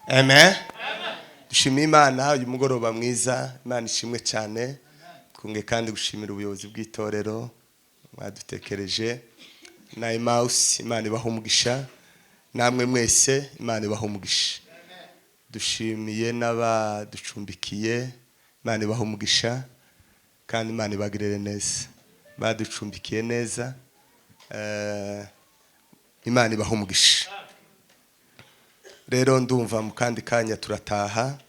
Amen. Dushimira Imana uyu mugoroba mwiza. Imana ishimwe cyane. Kunge kandi gushimira ubuyobozi bw'itorero mwadutekereje. Na Emmaus Imana ibaha umugisha. Namwe mwese Imana ibaha umugisha. Dushimiye n'abaducumbikiye. Imana ibaha umugisha kandi Imana ibagirire neza. Baducumbikiye neza. Imana ibaha umugisha. Rero ndumva mu kandi kanya turataha.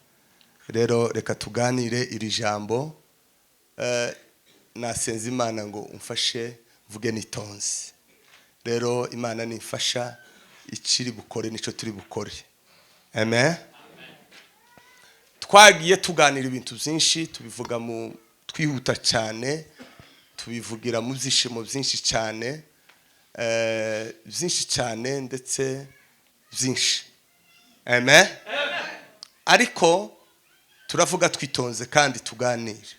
Rero reka tuganire iri jambo. Nasenze Imana ngo umfashe vuge nitonze. Rero Imana nimfasha ikiri bukore nico turi bukore. Amen. Twagiye tuganira ibintu byinshi, tubivuga mu twihuta cyane, tubivugira mu byishimo byinshi cyane, byinshi cyane ndetse byinshi. Amen. Ariko turavuga twitonze kandi tuganire.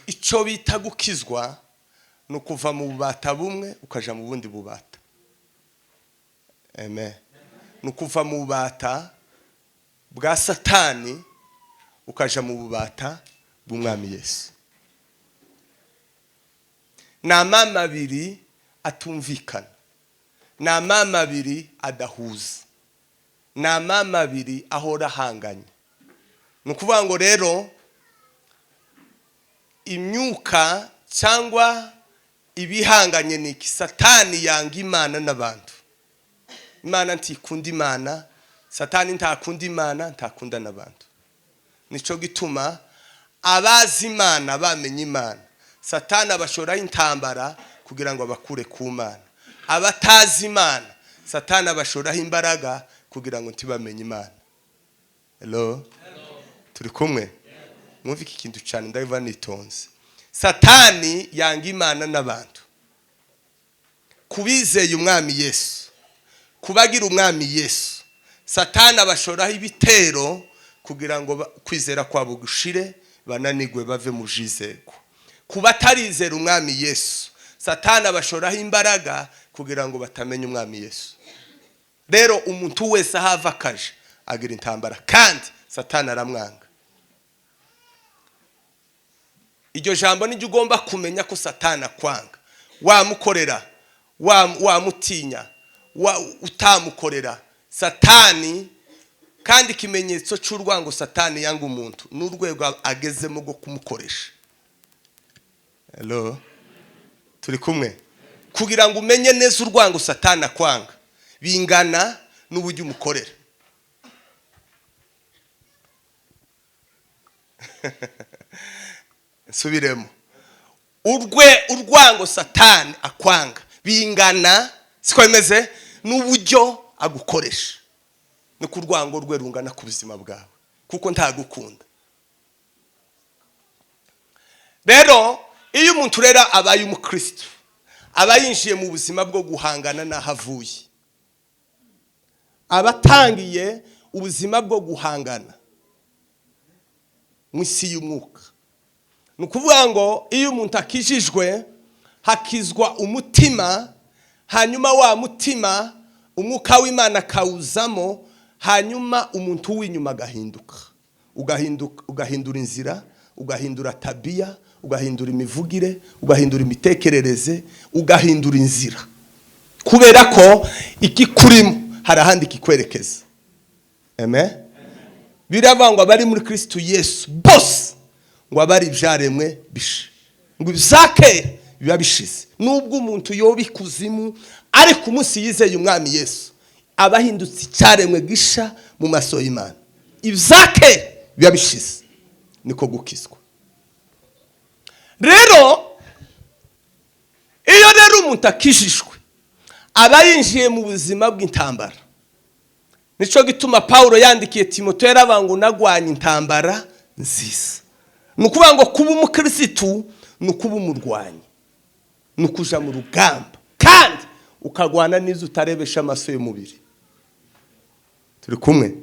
Icyo bita gukizwa no kuva mu bubata bumwe ukaja mu bundi bubata. Amen. No kuva mu bubata bwa Satani ukaja mu bubata bw'Umwami Yesu. Na mama abiri atumvikana. Na mama abiri adahuza. Na mama abiri ahora hanganye. Nukuvuga ngo rero imyuka cyangwa ibihanganye ni Satani yanga Imana n'abantu. Imana ntikunda Imana, Satani ntakunda Imana, ntakunda n'abantu. Nico gituma abazi Imana bamenye Imana. Satani abashoraho intambara kugira ngo abakure ku Mana. Abatazi Imana, Satani abashoraho imbaraga kugira ngo ntibamenye Imana. Hello? Turi kumwe? Mwumva iki kintu cyane ndabiva nitonze. Satani yanga Imana n'abantu. Kubizeye Umwami Yesu, kubagira Umwami Yesu, Satani abashoraho ibitero kugira ngo kwizera kwabo gushire bananigwe bave mu jizego. Kubatarizera Umwami Yesu, Satani abashoraho imbaraga kugira ngo batamenye Umwami Yesu. Rero umuntu wese ahava kaje agira intambara kandi Satani aramwanga. Iryo jambo nijye ugomba kumenya ko Satani akwanga. Wamukorera, wamutinya, utamukorera. Satani kandi ikimenyetso cy'urwango Satani yanga umuntu n'urwego agezemo rwo kumukoresha. Hello? Turi kumwe? Kugira ngo umenye neza urwango Satani akwanga bingana n'uburyo umukorera. Subiremo. Urwango Satani akwanga bingana siko bimeze n'uburyo agukoresha. Ni ku rwango rwe rungana ku buzima bwawe kuko ntagukunda. Rero iyo umuntu rera abaye umukristo aba yinjiye mu buzima bwo guhangana n'ahavuye. Abatangiye ubuzima bwo guhangana mu isi y'umwuka. Nukuvuga ngo iyo umuntu akijijwe hakizwa umutima, hanyuma wa mutima umwuka w'Imana kawuzamo, hanyuma umuntu w'inyuma agahinduka. Ugahindura inzira, ugahindura tabia, ugahindura imivugire, ugahindura imitekerereze, ugahindura inzira. Kubera ko ikikurimo hari ahandi kikwerekeza. Amen. Biravangwa bari muri Kristo Yesu bose ngo abari byaremwe bishe. Ngo bizake biba bishize. Nubwo umuntu yoba ikuzimu ariko umunsi yizeye Umwami Yesu abahindutse cyaremwe gisha mu maso y'Imana. Ibzake biba bishize. Niko gukizwa. Rero iyo rero umuntu akijijwe aba yinjiye mu buzima bw'intambara. Nico gituma Paulo yandikiye Timoteyo yaravango nagwanya intambara nziza. Nukuvuga ngo kuba umukristo nukuba umurwanyi. Nukuja mu rugamba kandi ukagwana nizo utarebesha amaso y'umubiri. Turi kumwe?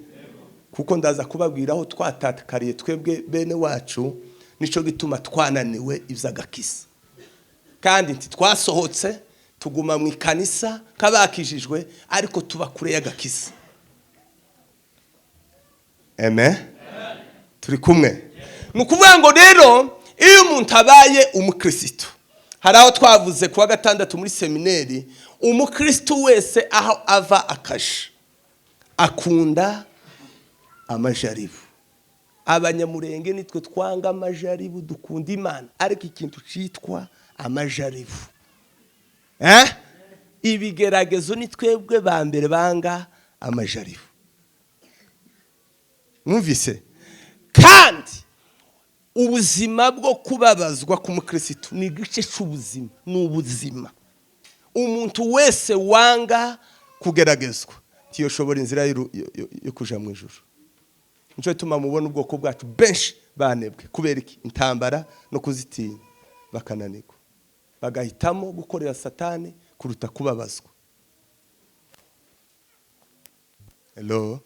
Kuko ndaza kubabwira aho twatatakariye twebwe bene wacu nico gituma twananiwe ivy'agakisa. Kandi twasohotse tuguma mu ikanisa kabakijijwe ariko tuba kure y'agakiza. Amen. Turi kumwe. Nukuvuga ngo rero iyo umuntu abaye umukristo, hari aho twavuze kuwa gatandatu muri seminari, umukristo wese aho ava akaje akunda amajaribu. Abanyamurenge nitwe twanga amajaribu, dukunda Imana, ariko ikintu cyitwa amajaribu ibigeragezo ni twebwe ba mbere banga amajaribu. Mwumvise? Kandi ubuzima bwo kubabazwa k'umukristo ni igice cy'ubuzima, n'ubuzima. Umuntu wese wanga kugeragezwa tiyoshobora inzira yo kuja mu ijuru. Nico tuma mubona ubwoko bwacu benshi banebwe kubera iki? Intambara no kuzitinya, bakananirwa, bagahitamo gukorera Satani kuruta kubabazwa. Hello,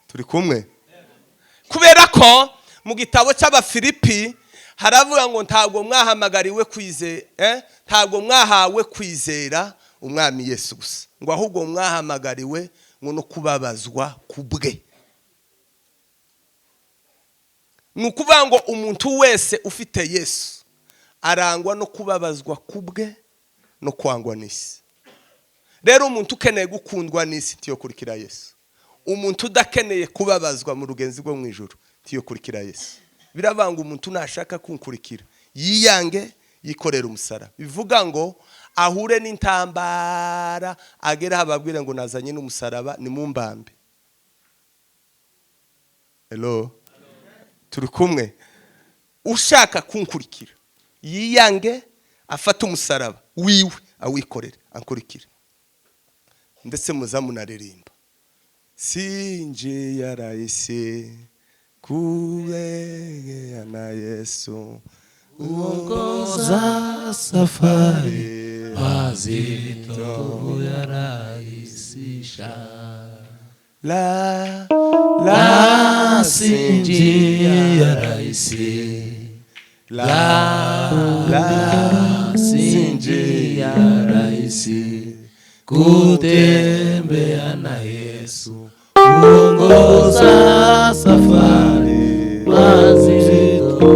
turi kumwe? Kubera ko mu gitabo cy'Abafilipi haravuga ngo ntabwo mwahamagariwe kwizera, ntabwo mwahawe kwizera umwami Yesu gusa, ngo ahubwo mwahamagariwe ngo no kubabazwa kubwe. Nukuvuga ngo umuntu wese ufite Yesu arangwa no kubabazwa kubwe no kwangwa n'isi. Rero umuntu ukeneye gukundwa n'isi tiyo kurikira Yesu. Umuntu udakeneye kubabazwa mu rugenzi rwo mu ijuru tiyo kurikira Yesu. Biravanga umuntu nashaka kunkurikira yiyange, yikorera umusaraba. Bivuga ngo ahure n'intambara agera hababwira ngo nazanye n'umusaraba ni mumbambe. Hello, turi kumwe? Ushaka kunkurikira yiyange, afata umusaraba wiwe awikorera ankurikire. Ndetse muzamunaririmba sinje yarahise kuwege na Yesu uongoza safari mazito yarahisisha. La sinje yarahise, la sinje yarahise kutembea na Yesu uongoza safari mazito.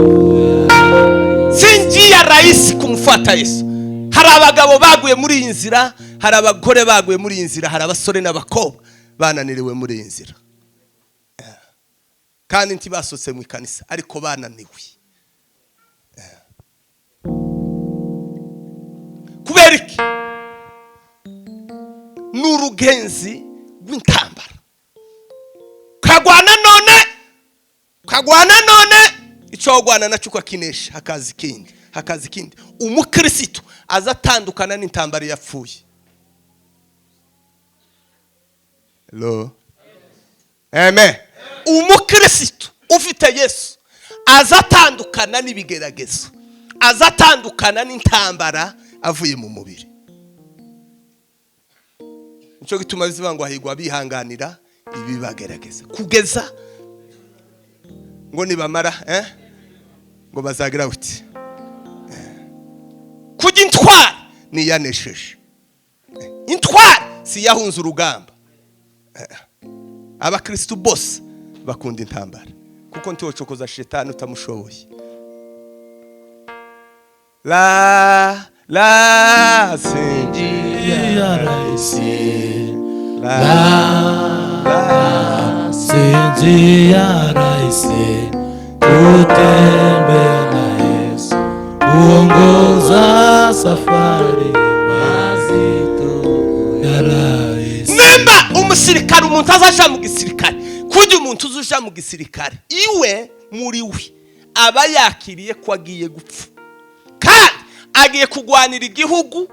Sinjia rahisi kumfuata Yesu. Hari abagabo baguye muri iyi nzira, hari abagore baguye muri iyi nzira, hari abasore n'abakobwa bananiriwe muri iyi nzira, kandi ntibasotse mu ikanisa ariko bananiwe. Kubera iki? N'urugenzi rw'intambara. Kagwana none icogwana naco kwakinesha hakazi kindi. Umukristo azatandukana n'intambara yapfuye. Hello, amen. Umukristo ufite Yesu azatandukana n'ibigeragezo, azatandukana n'intambara avuye mu mubiri. Nico gituma bizibangwa higwa bihanganira ibibagerageza kugeza ngo nibamara ngo bazagira uti kujya intwari ni yanesheje. Intwari si yahunze urugamba. Abakristo bose bakunda intambara kuko ntiwocokoza shetani utamushoboye. La sinjia rahisi, la sinjia rahisi kutembea na Yesu uongoza safari mazito ya rahisi. Nemba umusirikare umuntu azaja mu gisirikare, kujya umuntu uzuja mu gisirikare iwe muri we aba yakiriye ko agiye gupfa, kandi agiye kugwanira igihugu,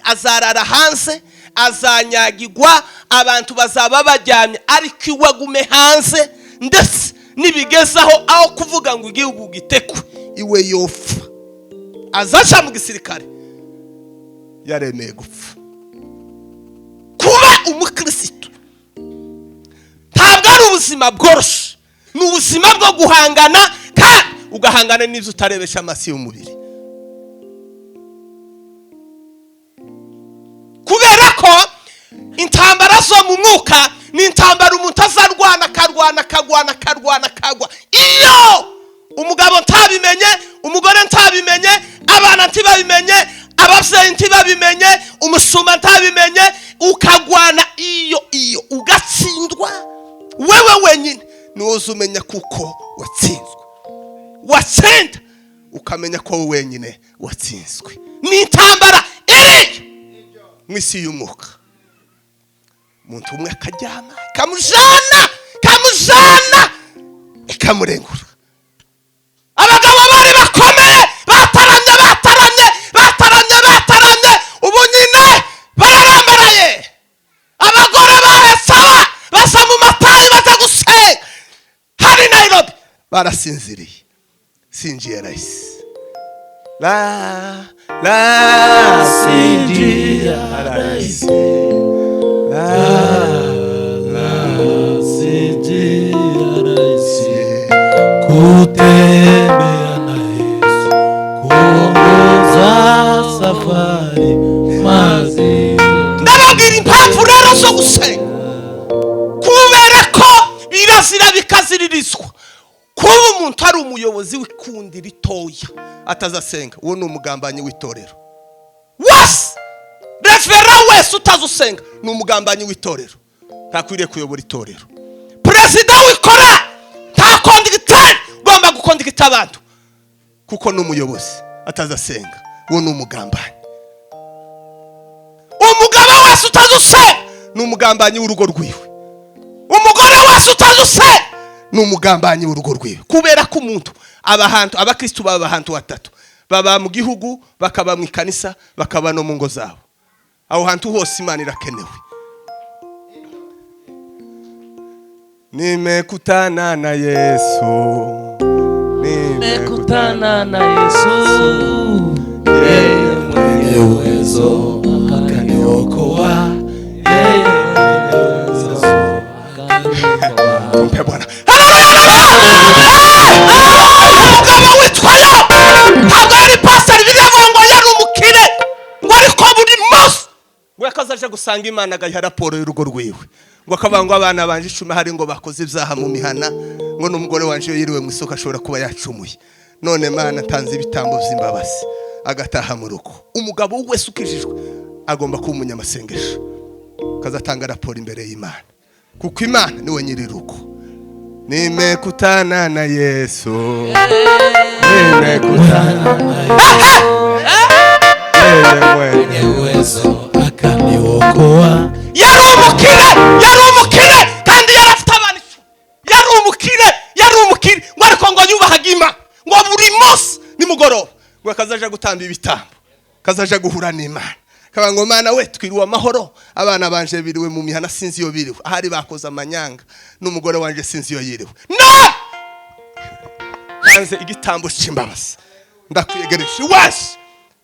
azarara hanze, azanyagirwa, abantu bazaba bajyamye ariko iwe agume hanze, ndetse nibigezaho aho kuvuga ngo igihugu gitekwe iwe yopfa. Azaca mu gisirikare yaremeye gupfa. Kuba umukristo ntabwo ari ubuzima bworoshe, ni ubuzima bwo guhangana, kandi ugahangana n'ibyo utarebesha amasi y'umubiri. intambara zo mu mwuka ni intambara umuntu azarwana akarwana. Iyo umugabo ntabimenye, umugore ntabimenye, abana ntibabimenye, abavyeyi ntibabimenye, umusuma ntabimenye, ukagwana iyo ugatsindwa, wewe wenyine niwo uzumenya kuko watsinda ukamenya ko wenyine watsinzwe. Ni intambara iri mwisi y'umwuka. Umuntu umwe akajyama kamujana ikamurengura. Abagabo bari bakomeye bataramye ubu nyine bararambaraye. Abagore bahesaba basa mu matayi baza gusenga hari Nairobi barasinziriye. Sinjiye rais la sinjiye rais kutembea na Yesu kuongoza safari mazima. Ndababwira impamvu rero zo gusenga, kubera ko birazira bikaziririzwa. Kuba umuntu ari umuyobozi w'ikundi ritoya atazasenga, uwo ni umugambanyi w'itorero. Revera wese utazusenga ni umugambanyi w'itorero, ntakwiriye kuyobora itorero. Perezida w'ikora ntakondikitari ugomba gukondikita abantu kuko ni umuyobozi atazasenga, uwo ni umugambanyi. Umugabo wese utazusenga ni umugambanyi w'urugo rwiwe. Umugore wese utazusenga ni umugambanyi w'urugo rwiwe. Kubera ko umuntu abakristo baba ahantu hatatu, baba mu gihugu, bakaba mu ikanisa, bakaba no mu ngo zabo. Aho hantu hose Imana irakenewe. Nimekutana na Yesu, nimekutana na Yesu, yeye mwenye uwezo akaniokoa, yeye mwenye uwezo akaniokoa. Mpe Bwana. Umugabo witwayo ntabwo ari pastor biravuga ngo yari umukire, ngo ariko buri munsi ngo yakazaje gusanga Imana agaha raporo y'urugo rwiwe, ngo akabanga abana banje 10 hari ngo bakoze ibyaha mu mihana, ngo n'umugore wanje yiriwe mu isoko ashobora kuba yacumuye, none Mana ntanze ibitambo by'imbabazi, agataha mu rugo. Umugabo wese ukijijwe agomba kuba umunyamasengesho, kazatanga raporo imbere y'Imana, kuko Imana niwe nyiri rugo. Nimekutana na Yesu, nimekutana na Yesu, yeye mwenye uwezo akaniokoa. Yari umukire kandi yarafite abantu. Yari umukire ngo ariko ngo yubahaga Imana, ngo buri munsi nimugoroba ngo akazaje gutamba ibitambo, kazaje guhura n'Imana, kaba ngo Mana we twiriwe amahoro, abana banje biriwe mu mihana sinzi yo biriwe, ahari bakoza amanyanga, n'umugore wanje sinzi yo yiriwe. No! Kanze igitambo cy'imbabazi ndakwiyegereje wese,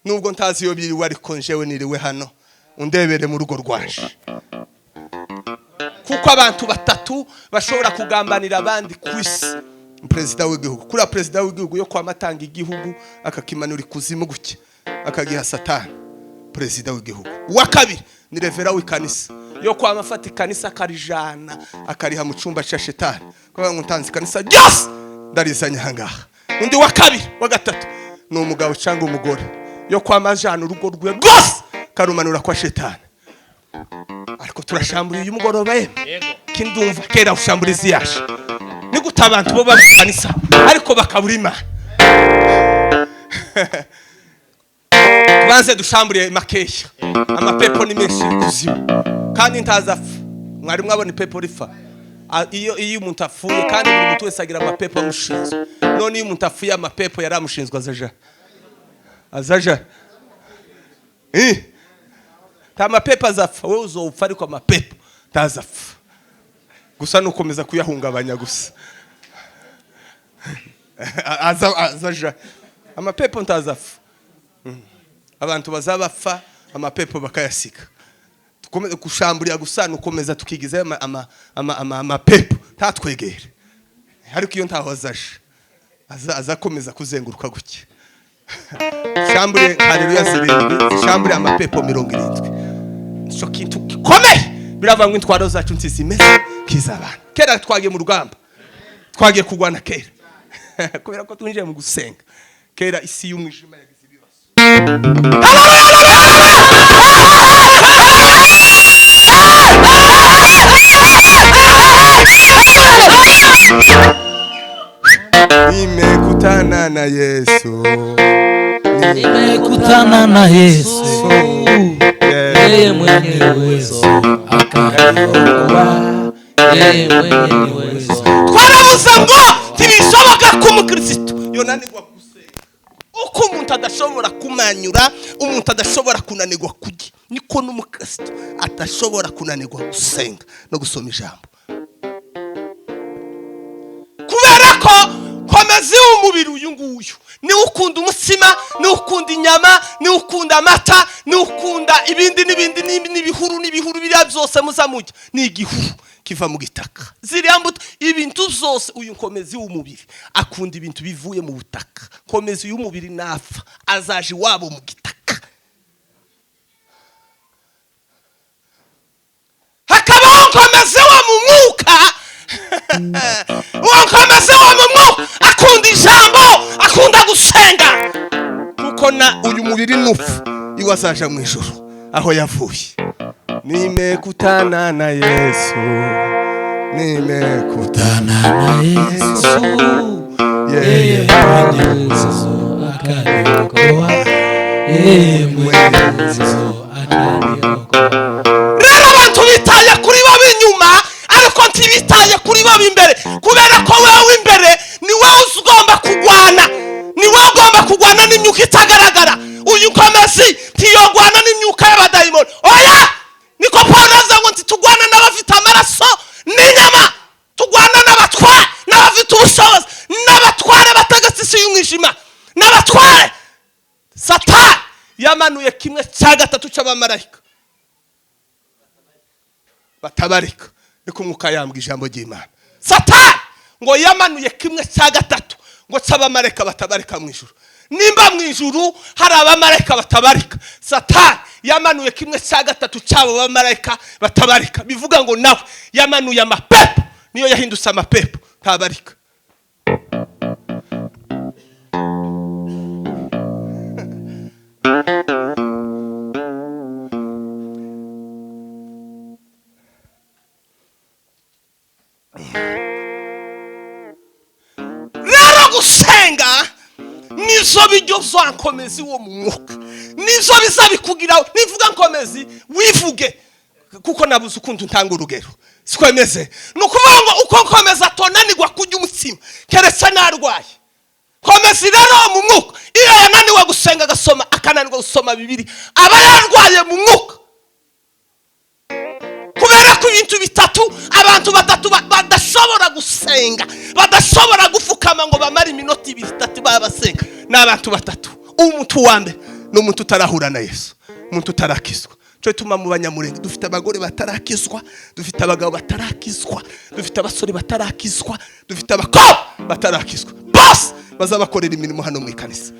nubwo ntazi yo biriwe ariko njewe niriwe hano, undebere mu rugo rwanje. Kuko abantu batatu bashobora kugambanira abandi kwisi. Perezida w'igihugu, kuri perezida w'igihugu yo kwamatanga igihugu akakimanura ikuzimu guke akagiha Satani. Perezida w'igihugu wa kabiri ni revera w'ikanisa yo kwamafata ikanisa akarijana akariha mu cyumba cya Shetani, kuko ngo ntanze ikanisa ryose ndarizanya hangaha. Undi wa kabiri wa gatatu ni umugabo cyangwa umugore yo kwamajana urugo rwe rwose karumanura kwa Shetani. Ariko turashambura uyu mugoroba kindumva kera ushamburizi yashe ni gutabantu bo babikanisa ariko bakabura Imana. Tubanze dushamburiye makeya, amapepo ni menshi kuzimu kandi ntazapfa. Mwari mwabona ipepo rifa iyo umuntu afuye, kandi buri muntu wese agira amapepo amushinzwe. None iyo umuntu afuye amapepo yaramushinzwe azaja ta mapepo azapfa, wowe uzopfa ariko amapepo ntazapfa. Gusa nukomeza kuyahungabanya gusa. Azaja amapepo ntazapfa. Abantu bazabapfa amapepo bakayasika. Tukomeza kushamburira gusa nukomeza tukigize amapepo tatwegere. Ariko iyo ntaho azakomeza kuzenguruka guke. Shambure haleluya 7, shambure amapepo 70. Nico kintu gikomeye biravuga ngo intwaro zacu nsizi imeze nk'iz'abantu. Kera twagiye mu rugamba, twagiye kugwana kera kubera ko twinjiye mu gusenga. Kera isi y'umwijima yagize ibibazo. Nimekutana na Yesu, nimekutana na Yesu, yeye mwenye uwezo akaniokoa, yeye mwenye uwezo. Twaravuze ngo tibishoboka ko umukristo yonanirwa gusenga. Uko umuntu adashobora kumanyura, umuntu adashobora kunanirwa kurya, niko n'umukristo atashobora kunanirwa gusenga no gusoma ijambo. Kubera ko komezi umubiri uyu nguyu ni ukunda umutsima, ni ukunda inyama, ni ukunda amata, ni ukunda ibindi n'ibihuru biriya byose muzamujya. Ni igihuru kiva mu gitaka. Ziriya mbuto ibintu zose uyu komezi w'umubiri akunda ibintu bivuye mu butaka. Komezi y'umubiri nafa azaje wabo mu gitaka. Hakabaho komezi wa mu mwuka. Uwakomeze wa mu mwuka akunda ijambo, akunda gusenga. Kuko na uyu mubiri nufu iwazaja mu ijuru aho yavuye. Nimekutana na Yesu, nimekutana na Yesu, yeye mwenye uwezo akaniokoa, yeye mwenye uwezo akaniokoa. Rero abantu bitaye kuri bo b'inyuma ariko ntibitaye kuri bo b'imbere, kubera ko wewe imbere ni wewe ugomba kugwana, ni wewe ugomba kugwana n'imyuka itagaragara. Uyu komezi ntiyogwana n'imyuka y'abadayimoni. Oya, niko Paulo avuga ngo tugwana n'abafite amaraso n'inyama, tugwana n'abatware n'abafite ubushobozi, n'abatware bategetse isi y'umwijima, n'abatware. Satani yamanuye kimwe cya gatatu cy'abamarayika batabarika. Niko mwuka yambwa ijambo ry'Imana. Satani ngo yamanuye kimwe cya gatatu ngo cy'abamarayika batabarika mu ijuru. Nimba mu ijuru hari abamarayika batabarika, Satani yamanuye kimwe cya gatatu cy'abo bamarayika batabarika. Bivuga ngo nawe yamanuye amapepo, niyo yahindutse amapepo tabarika. Rero gusenga nizo bijyo zankomezi wo mu mwuka, nizo bizabikugiraho. Nivuga nkomezi wivuge kuko nabuze ukuntu ntanga urugero. Sikwemeze nukuvuga ngo uko nkomeza tonanirwa kujya umutsima keretse narwaye. Komezi rero mu mwuka iyo yananiwe gusenga agasoma akananirwa gusoma Bibiliya aba yarwaye mu mwuka. Kubera ko ibintu bitatu abantu batatu badashobora gusenga, badashobora gufukama ngo bamare iminota 2-3 babasenga, n'abantu batatu. Umuntu wa mbere n'umuntu utarahura na Yesu, umuntu utarakizwa. Cyo tuma mu banyamurenge dufite abagore batarakizwa, dufite abagabo batarakizwa, dufite abasore batarakizwa, dufite abakobwa batarakizwa. Bose bazabakorera imirimo hano mu ikanisa.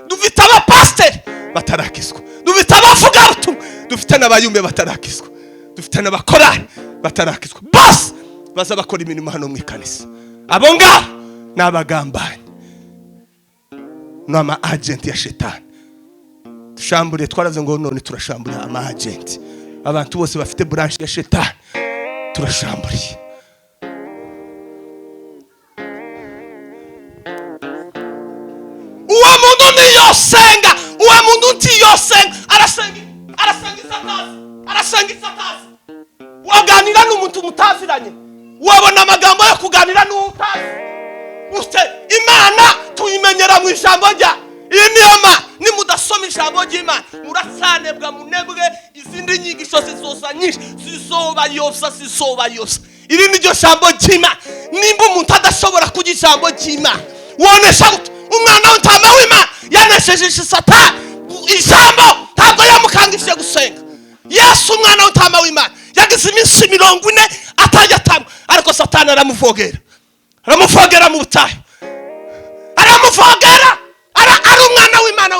Dufite abapasteri batarakizwa, dufite abavugabutumwa, dufite n'abayumbe batarakizwa, dufite n'abakorari batarakizwa. Bose bazabakora imirimo hano mu ikanisa. Abo ngabo n'abagambanyi n'ama agent ya shetani. Dushambure twaraze ngo none turashambura ama agent. Abantu bose bafite branch ya shetani turashamburiye. Uwa muntu ni yosenga, uwa muntu nti yosenga, arasenga isakazi. Waganira n'umuntu mutaziranye, wabona amagambo yo kuganira n'utazi. Ufite Imana tuyimenyera mu ijambo rya. Iyi niyoma ni mudasoma ijambo ry'Imana muratsanebwa munebwe, izindi nyigisho zizoza nyinshi zizobayobsa. Iri ni ryo jambo ry'Imana. Nimba umuntu adashobora kujya ijambo ry'Imana wonesha umwana w'intama w'Imana yanesheje Satani. Ijambo ntabwo yamukangishije gusenga. Yesu umwana w'intama w'Imana yagize iminsi 40 atajya atama, ariko Satani aramufogera mu butayu, aramufogera. Ari umwana w'Imana,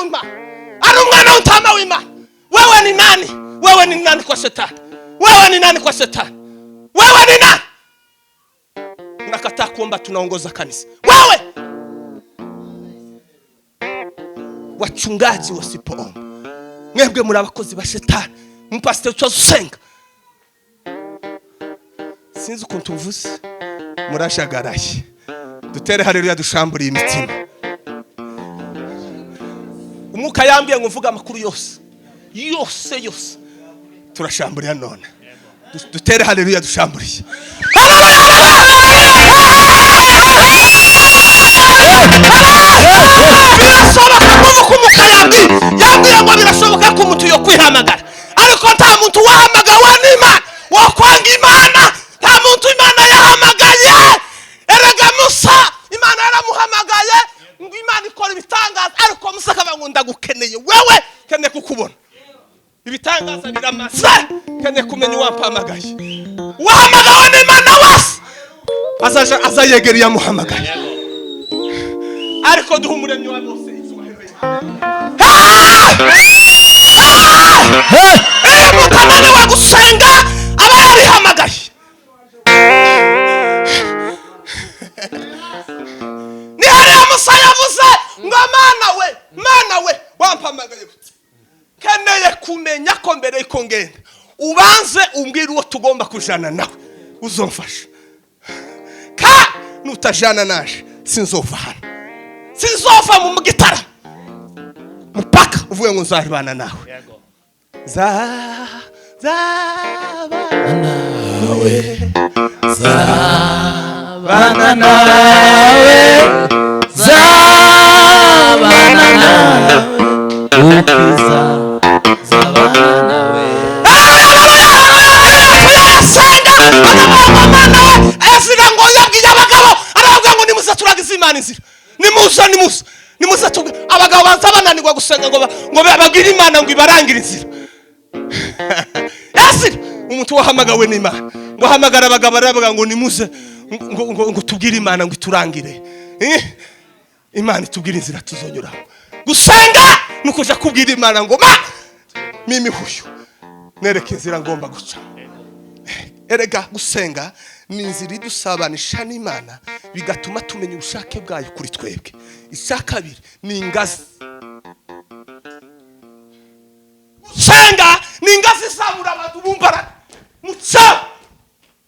ari umwana w'intama w'Imana. Wewe ni nani? wewe ni nani kwa shetani? Wewe ni nani kwa shetani? Wewe ni nani? Nakataa kuomba tunaongoza kanisa. Wewe wachungaji wasipoomba, mwebwe muri abakozi ba shetani, mpasiteri usenga. Sinzi ukuntu uvuze murashagaraye. Dutere haleluya dushamburiye imitima. Umwuka yambwiye ngo mvuga amakuru yose turashamburiye none. Dutere haleluya dushamburiye. Birashoboka ko umwuka yambwiye ngo birashoboka ko umuntu yo kwihamagara, ariko nta muntu wahamagawe n'Imana wakwanga Imana. Nta muntu Imana yahamagaye. Erega Musa Imana yaramuhamagaye ngo Imana ikora ibitangaza, ariko Musa akaba ngo ndagukeneye wewe, kene kukubona. Ibitangaza biramaze, kene kumenya wampamagaye. Wahamagawe n'Imana wese azayegera yamuhamagaye. Ariko duhumuremye wa bose izubahereye. Mutamani wa gusenga aba yarihamagaye. Ni hariya Musa yavuze ngo Mana we wampamagaye. Keneye kumenya ko mbere y'uko ngenda ubanze umbwira uwo tugomba kujana nawe uzomfasha. Ka nutajana naje sinzova hano, sinzova mu gitara mpaka uvuye ngo nzaribana nawe. Zabana nawe ukiza zabana nawe. Senga Mana afira ngo yabwiye abagabo, aravuga ngo nimuza turagize Imana inzira. Nimuza abagabo bazabananirwa gusenga ngo babwire Imana ngo ibarangire inzira. Yasira umuntu wahamagawe n'Imana ngo hamagara abagabo aravuga ngo nimuze ngo tubwire Imana ngo iturangire. Imana itubwire inzira tuzonyuraho. Gusenga nukuja kubwira Imana ngo mimi huyu nereke inzira ngomba guca. Erega gusenga ni inzira idusabanisha n'Imana, bigatuma tumenya ubushake bwayo kuri twebwe. Ishakabiri ni ingazi. Senga ni ingazi samura abantu bumbara muca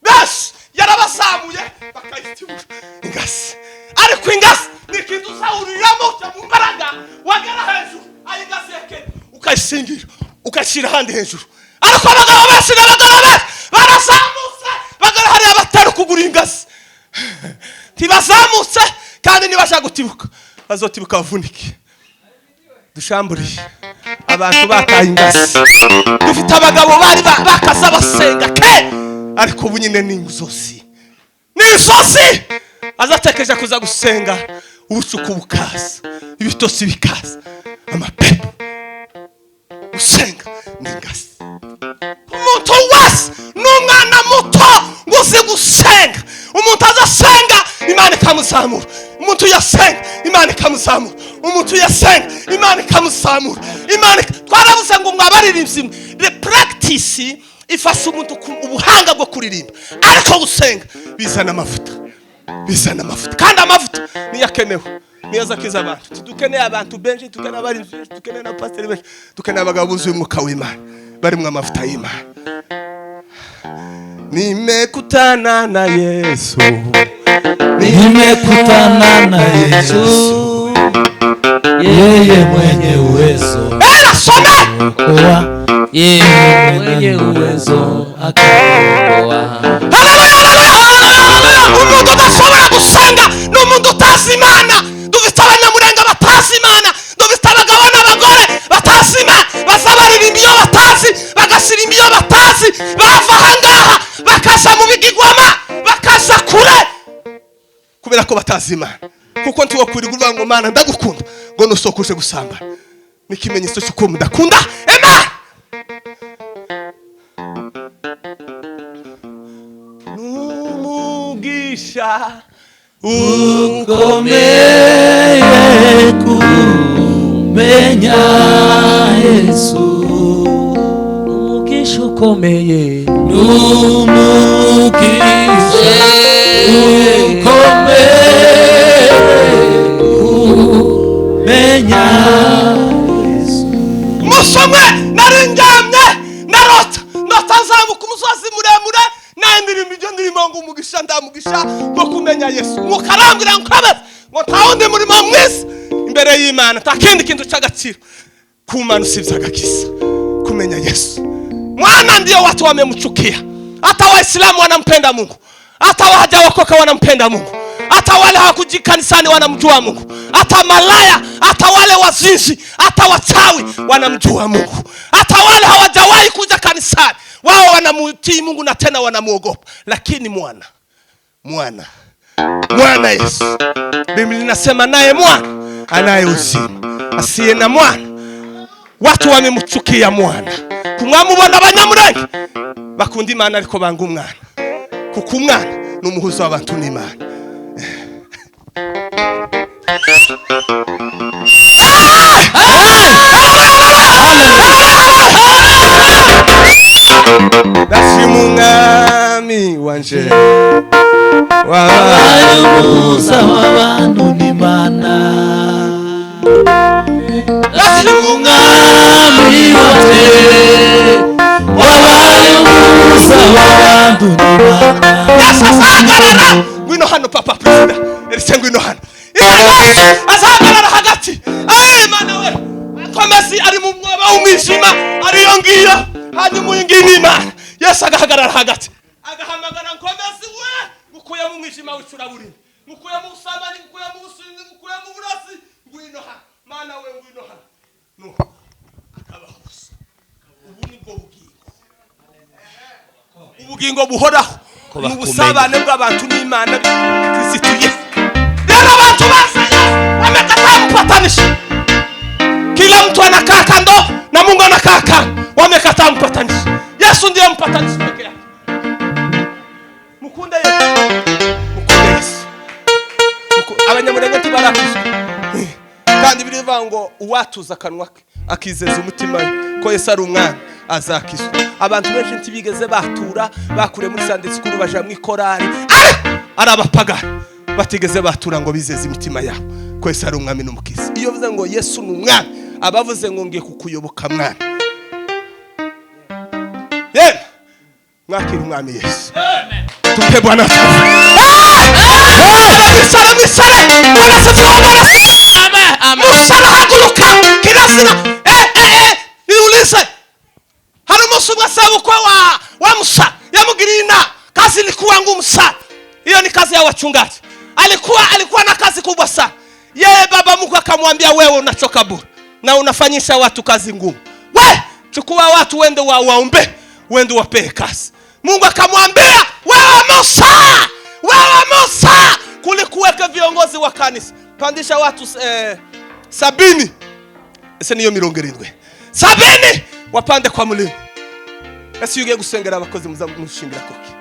bas yarabasamuye bakayitibura ingazi. Ariko ingazi ni kintu sawuriramo mu mbaraga wagera hejuru ayingazi yake ukayisingira ukashira handi hejuru. Ariko abagabo bose barazamutse bagara hari abatari kugura ingazi tibazamutse kandi nibasha gutibuka bazotibuka bavunike. Dushamburiye abantu bataye ingazi. Dufite abagabo bari bakaza basenga ariko bunyine n'inzozi azatekereje kuza gusenga ubucuku bukaza, ibitosi bikaza, amapepo. Gusenga ni ingazi. Umuntu wese n'umwana muto nguzi gusenga. Umuntu azasenga Imana ikamuzamura. Umuntu yasenga Imana ikamuzamura. Umuntu yasenga Imana ikamuzamura. Imana twaravuze ngo mwabaririmbyi the practice ifasha umuntu ubuhanga bwo kuririmba, ariko gusenga bizana amavuta. Kandi amavuta niyakenewe niyaza kiza abantu. Dukeneye abantu benshi, dukeneye abarinzi, dukeneye na pastor benshi, dukeneye abagabo buzuye umwuka w'Imana bari mu amavuta y'Imana. Nimekutana na Yesu, yeye mwenye uwezo. Yeye mwenye uwezo akaokoa. Umuntu udashobora gusenga n'umuntu utazi Imana. Dufite abanyamurenga batazi Imana, dufite abagabo n'abagore batazi Imana, bazabaririmba iyo batazi, bagasirimba iyo batazi, bava ahangaha bakaza mu bigigwama, bakaza kure kubera ko batazi Imana. Kuko ntiwo kwirigurwa ngo Mana ndagukunda ngo nusokuje gusamba, n'ikimenyetso cy'uko mudakunda Imana. Numugisha ukomeye kumenya Yesu. urakomeye n'umugisha ukomeye umenya musomwe narinjamye narota nzamuka umusozi muremure nandirimba ibyo ndirimo ngo umugisha ndamugisha ngo kumenya Yesu mukarambira nkabeze ngo ntawundi murimo mwese imbere y'Imana takindi kintu cy'agaciro kumana usibye agakisa kumenya Yesu. Mwana ndio watu wamemchukia. Hata Waislamu wanampenda Mungu, hata hawajaokoka wanampenda Mungu, hata wale hawakuji kanisani wanamjua Mungu, hata malaya, hata wale wazinzi, hata wachawi wanamjua Mungu, hata wale hawajawahi kuja kanisani wao wanamtii Mungu na tena wanamuogopa. Lakini mwana Yesu, Biblia inasema naye mwana anaye uzima, asiye na mwana watu wamemchukia mwana. Kumwamubona abanyamurenge bakunda Imana ariko banga umwana, kuko umwana n'umuhuzo w'abantu n'Imana. Umwami wanje wabaye umuhuza w'abantu n'Imana. Umwami wanje wabaye umuhuza w'abantu n'Imana. Yasasagarara ngwino hano papa president erise ngwino hano azagarara hagati. Mana we komezi ari mu mwoba w'umwijima ariyo ngiyo hanyuma uyingiye Imana. Yesu agahagarara hagati agahamagara nkomezi we mukuye mu mwijima w'icuraburindi, mukuye mu busambanyi, mukuye mu businzi, mukuye mu burasi, ngwino hano Mana we ngwino hano no akabahusa. Ubu ni bwo ubugingo buhoraho mu busabane bw'abantu n'Imana Kristo Yesu. Rero abantu basanya wamekataa mpatanisho, kila mtu anakaa kando na Mungu anakaa kando, wamekataa mpatanisho. Yesu ndiye mpatanisho pekee yake. Mukunde Yesu, abanyamurenge tibarakizwa kandi birivuga ngo uwatuza kanwa akizeza umutima ko Yesu ari umwana azakizwa. Abantu benshi ntibigeze batura, bakure muri Sunday school baje mu ikorari ari abapagani, batigeze batura ngo bizeze imitima yabo ko Yesu ari umwami n'umukiza. Iyo bivuze ngo Yesu ni umwami, abavuze ngo ngiye kukuyoboka mwana. Yemwe mwakira umwami Yesu. Amen. Tupe Bwana. Misale Amen. Musala haguruka kirasina. Niulize. Hari umunsi umwe sabukwe wa Musa yamugirina kazi ilikuwa ngumu sana. Hiyo ni kazi ya wachungaji. Alikuwa na kazi kubwa sana. Yeye baba Mungu akamwambia wewe unachoka bure na unafanyisha watu kazi ngumu. We chukua watu wende waombe, wende wapee kazi. Mungu akamwambia wewe Musa kulikuweka viongozi wa kanisa, pandisha watu 70. Ese niyo 70. 70 wapande kwa mulimo. Ese yugiye gusengera abakozi mushingira koki.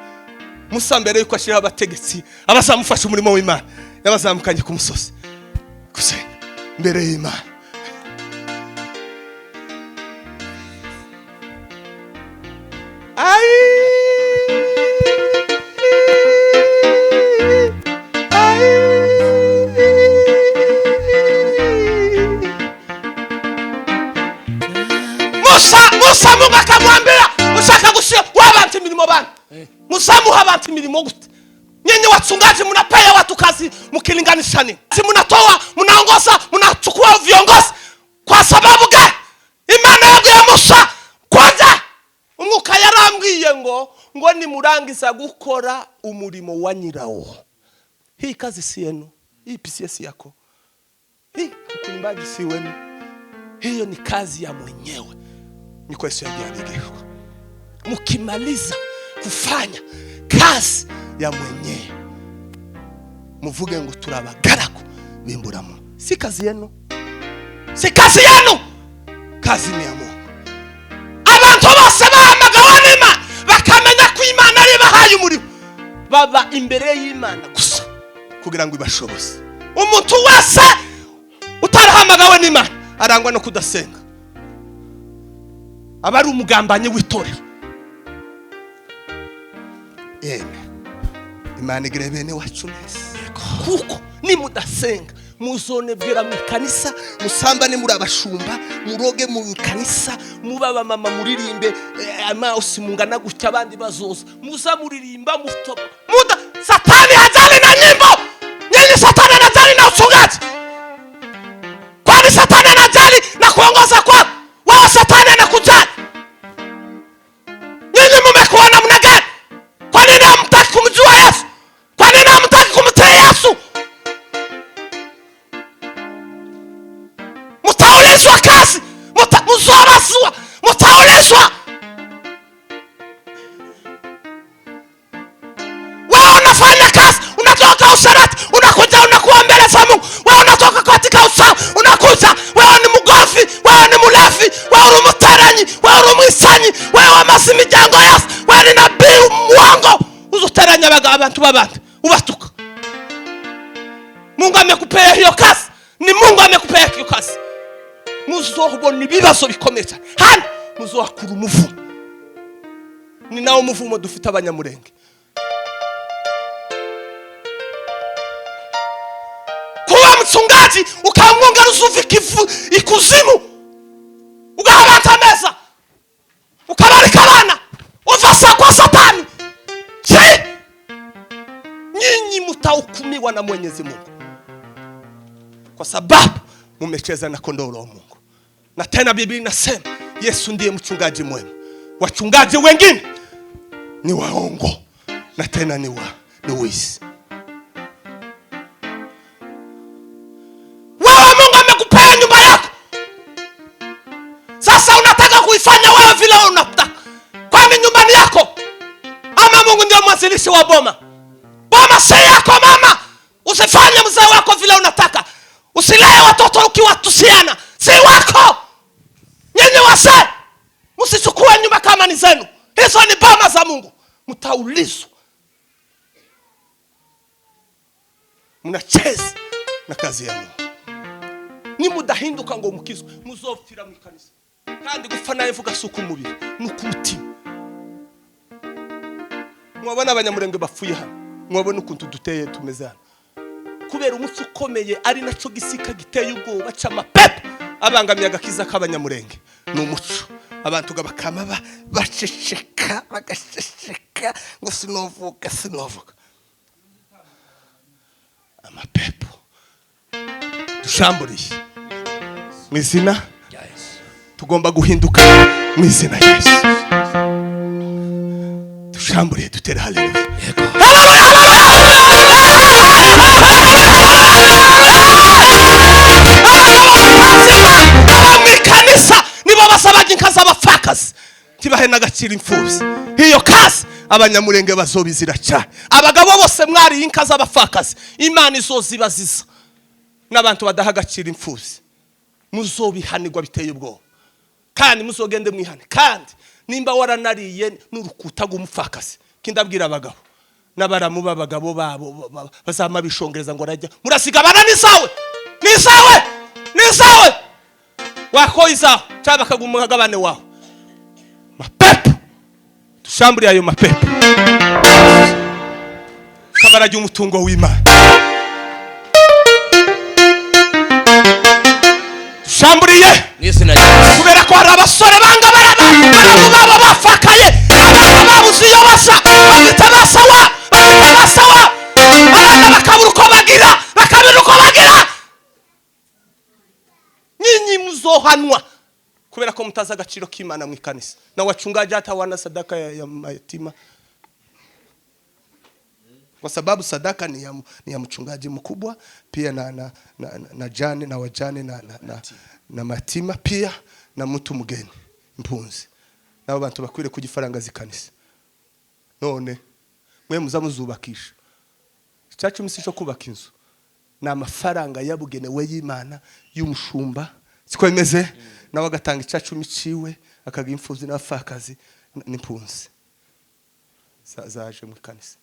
Musa mbere yuko ashira abategetsi abazamufasha umurimo w'Imana yabazamukanye ku musozi gusenga mbere y'Imana. Musa Mungu akamwambia ushaka gushia wabantu imirimo bana. Musa muha abantu imirimo gute? Nyenye wachungaji mnapea watu kazi mkilinganisha nini? Si mnatoa, mnaongoza, mnachukua viongozi. Kwa sababu gani? Imana yabwiye Musa kwanza umwuka yarambwiye ngo ni murangiza gukora umurimo wa nyirawo. Hii kazi si yenu, hii PCS yako, hii kuimbaji si wenu, hiyo ni kazi ya mwenyewe. Niko Yesu yagiye mukimaliza kufanya kazi ya mwenyewe muvuge ngo turabagaragu bimburamo. Si kazi yenu, si kazi yenu, kazi ni ya Mungu. Abantu bose bahamagawe n'Imana bakamenya ko Imana ari bahaye umurimo, baba imbere y'Imana gusa kugira ngo ibashoboze. Umuntu wese utarahamagawe n'Imana arangwa no kudasenga, abari umugambanyi w'itorero. yeme Imana igire bene wacu neza kuko nimudasenga muzonebwera mu kanisa musambane muri abashumba muroge mu kanisa mubaba mama muririmbe amaosi mungana gutya abandi bazoza muza muririmba muda satani hajali na nyimbo nyinyi satani anajali na uchungaji kwani satani anajali na kuongoza kwa wao satani anakujali nyinyi mmekuwa namna gani kwa nini hamtaki kumjua Yesu kwa nini hamtaki kumtii Yesu mtaulizwa kazi muzoraswa mtaulizwa wewe unafanya kazi unatoka usharati unakuja unakuwa mbele za Mungu wewe unatoka katika usawa unakuja wewe ni mgofi wewe ni mlevi wewe ni mtaranyi wewe ni mwisanyi wewe masimi jango yasi wewe ni nabii mwongo uzoteranya abantu babandi ubatuka Mungu amekupea hiyo kazi ni Mungu amekupea hiyo kazi muzohubona ibibazo bikomeye cyane hano muzohakura umuvumo ni nawo muvumo dufite abanyamurenge kuba mchungaji ukamwonga ruzuvika ikuzimu ugahabata meza ukabarika abana uvasa kwa satani nyinyi mtahukumiwa na Mwenyezi Mungu kwa sababu mumecheza na kondoo wa Mungu. Na tena Biblia inasema Yesu ndiye mchungaji mwema. Wachungaji wengine ni waongo na tena ni wizi. Wewe Mungu amekupea nyumba yako. Sasa unataka kuifanya wewe vile unataka. Kwani nyumba ni yako? Ama Mungu ndiye mwanzilishi wa boma? Boma si yako mama. Usifanye mzee wako vile unataka. Usilaye watoto ukiwatusiana. Si wako. Nyinyi wazee msichukue nyumba kama ni zenu. Hizo ni boma za Mungu. Mtaulizwa. Mnacheza na kazi ya Mungu. Ni mudahinduka ngo mukizwe muzofira mu kanisa. Kandi gufana ivuga suku mubiri nuko umutima. Mwabona abanyamurenge bafuye hano. Mwabona ukuntu duteye tumeze hano. Kubera umuco ukomeye ari naco gisika giteye ubwoba c'amapepe abangamiye agakiza k'abanyamurenge n'umuco abantu gabakama baceceka bagaceceka ngo sinovuga amapepe dushamburiye mu izina rya Yesu tugomba guhinduka mu izina rya Yesu dushamburiye dutere haleluya basabaje inkaza abafakazi tibahe nagacira imfuzi hiyo kazi abanyamurenge bazobizira cyane abagabo bose mwari inkaza abafakazi Imana izozibaziza n'abantu badaha agacira imfuzi muzobihanirwa biteye ubwoba kandi muzogende mwihane kandi nimba waranariye n'urukuta gumufakazi kindabwira abagabo n'abaramu babagabo babo bazama bishongereza ngo rajya murasiga bana nisawe wako izaho cyaba kagumuha gabane waho mapepo dushamburiye ayo mapepo kabaraje umutungo w'Imana dushamburiye n'izina rya kubera ko hari abasore banga baraba bafakaye abana babuze iyo basa bitabasawa abana bakabura uko bagira nyinyi muzohanwa kubera ko mutaza agaciro k'Imana mu kanisa na wachungaji hata wana sadaka ya mayatima kwa sababu sadaka ni ya mchungaji mkubwa pia na jane na wajane na matima pia na mtu mgeni mpunzi nabo bantu bakwire kugifaranga zikanisa none mwe muzamuzubakisha cyacu misisho kubaka inzu na amafaranga yabugenewe y'Imana y'umushumba siko imeze nawe agatanga icacu miciwe akaga imfuzi n'abafakazi n'impunzi zaje mu kanisa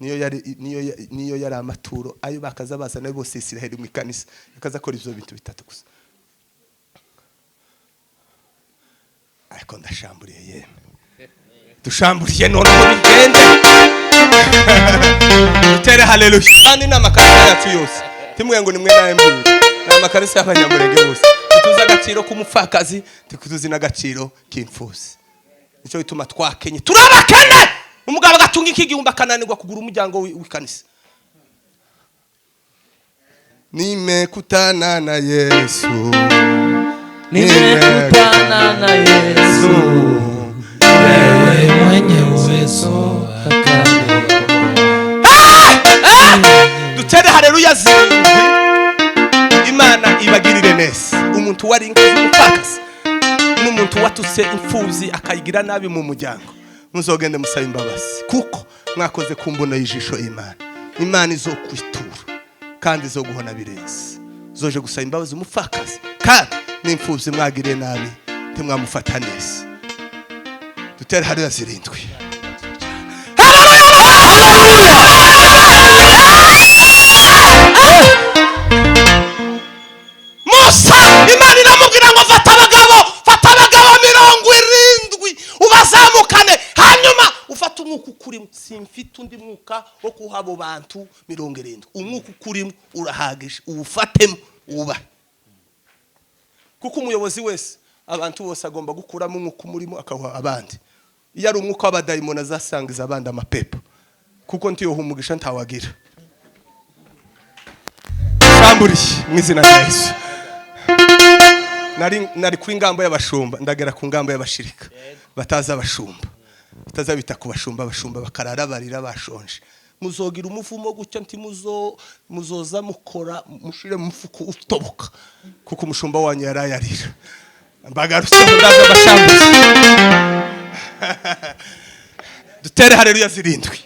niyo yari amaturo ayo bakaza bazana bose Isiraheli mu kanisa akaza akora ivyo bintu bitatu gusa ariko ndashamburiye yeme dushamburiye none ngo bigende Dutere haleluya. Kandi n'amakarisa yacu yose timwe ngo nimwe naye mbiri n'amakarisa y'abanyamurenge bose tuza agaciro k'umupfakazi tukutuzi n'agaciro k'imfuzi. Nico bituma twakenye turabakene umugabo gatunga ikigihumba akananirwa kugura umuryango w'ikanisa. Nimekutana na Yesu, nimekutana na Yesu, wewe mwenye uwezo dutere haleluya zirindwi. Imana ibagirire neza umuntu wari inkozi umupfakazi n'umuntu watutse imfuzi akayigira nabi mu muryango. Muzogende musaba imbabazi kuko mwakoze kumbona y'ijisho Imana. Imana izokwitura kandi zo guhona birenze. Zoje gusaba imbabazi umupfakazi kandi n'imfuzi mwagiriye nabi timwamufata neza. Dutere haleluya zirindwi. Musa Imana iramubwira ngo fata abagabo 70 ubazamukane hanyuma ufata umwuka ukurimo. Simfite undi mwuka wo kuhabo bantu 70. Umwuka ukurimo urahagije uwufatemo uba kuko umuyobozi wese abantu bose agomba gukuramo umwuka umurimo akawa abandi. Iyo ari umwuka w'abadayimoni azasangiza abandi amapepo kuko ntiyo humugisha ntawagira. Shamburiye mu izina rya Yesu. Nari kuri ngambo y'abashumba ndagera ku ngambo y'abashirika bataza abashumba batazabita ku bashumba bakarara barira bashonje. Muzogira umuvumo gutyo nti muzoza mukora mushire mu mufuko utoboka kuko umushumba wanyu yarayarira mbagarutse ndaza abashambuzi. Dutere haleluya zirindwi.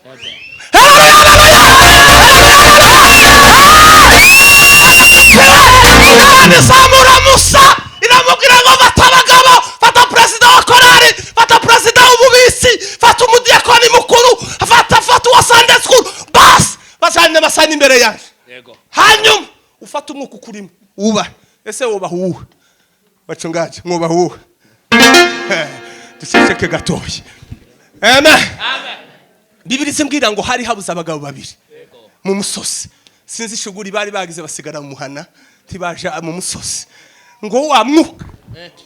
Samura Musa iramubwira ngo fata abagabo, fata president wa korari, fata president w'ububisi, fata umudiyakoni mukuru, fata wa Sunday school bas basane basane imbere yaje. Yego. Hanyuma ufata umwuka ukurimo uba ese woba huwe bacungaje mwoba huwe. Dushesheke gatoyi. Amen. Amen. Bibiri simbwira ngo hari habuza abagabo babiri. Yego. Mu musozi. Sinzi shuguri bari bagize basigara mu muhana tibaja mu musozi ngo wa mwuka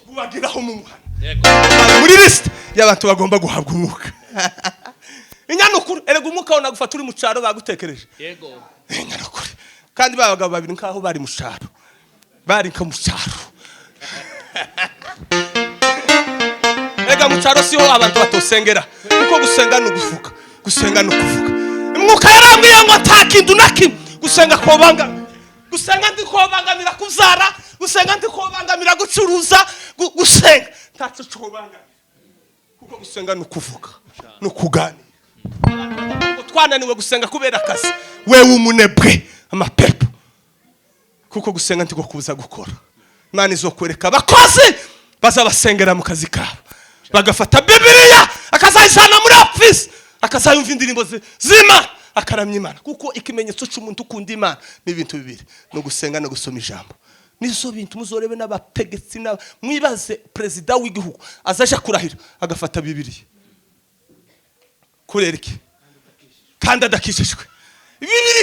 ubagiraho mu muhana. Yego. Muri list y'abantu bagomba guhabwa umwuka. Inyanukuru erega umwuka wona gufata uri mu caro bagutekereje. Yego. Inyanukuru kandi babagabo babiri nkaho bari mu caro bari nka mu caro. Ega mu caro siho abantu batosengera kuko gusenga no gufuka gusenga no kuvuga. Umwuka yarambwiye ngo atakindu nakimwe gusenga kobanga gusenga ndikobangamira kuzara gusenga ndikobangamira gucuruza gusenga ntaco cobangamira kuko gusenga no kuvuga no kuganira. Twananiwe gusenga kubera akazi wewe umunebwe amapepo kuko gusenga ndiko kubuza gukora. Imana izokwereka abakozi bazabasengera mu kazi kabo bagafata Bibiliya akazayisana muri office akazayumva indirimbo zima akaramya Imana kuko ikimenyetso cy'umuntu ukunda Imana ni ibintu bibiri no gusenga no gusoma ijambo. Nizo bintu muzorebe n'abategetsi na mwibaze president w'igihugu azaje kurahira agafata Bibiliya kurereke kandi adakishijwe. Bibiliya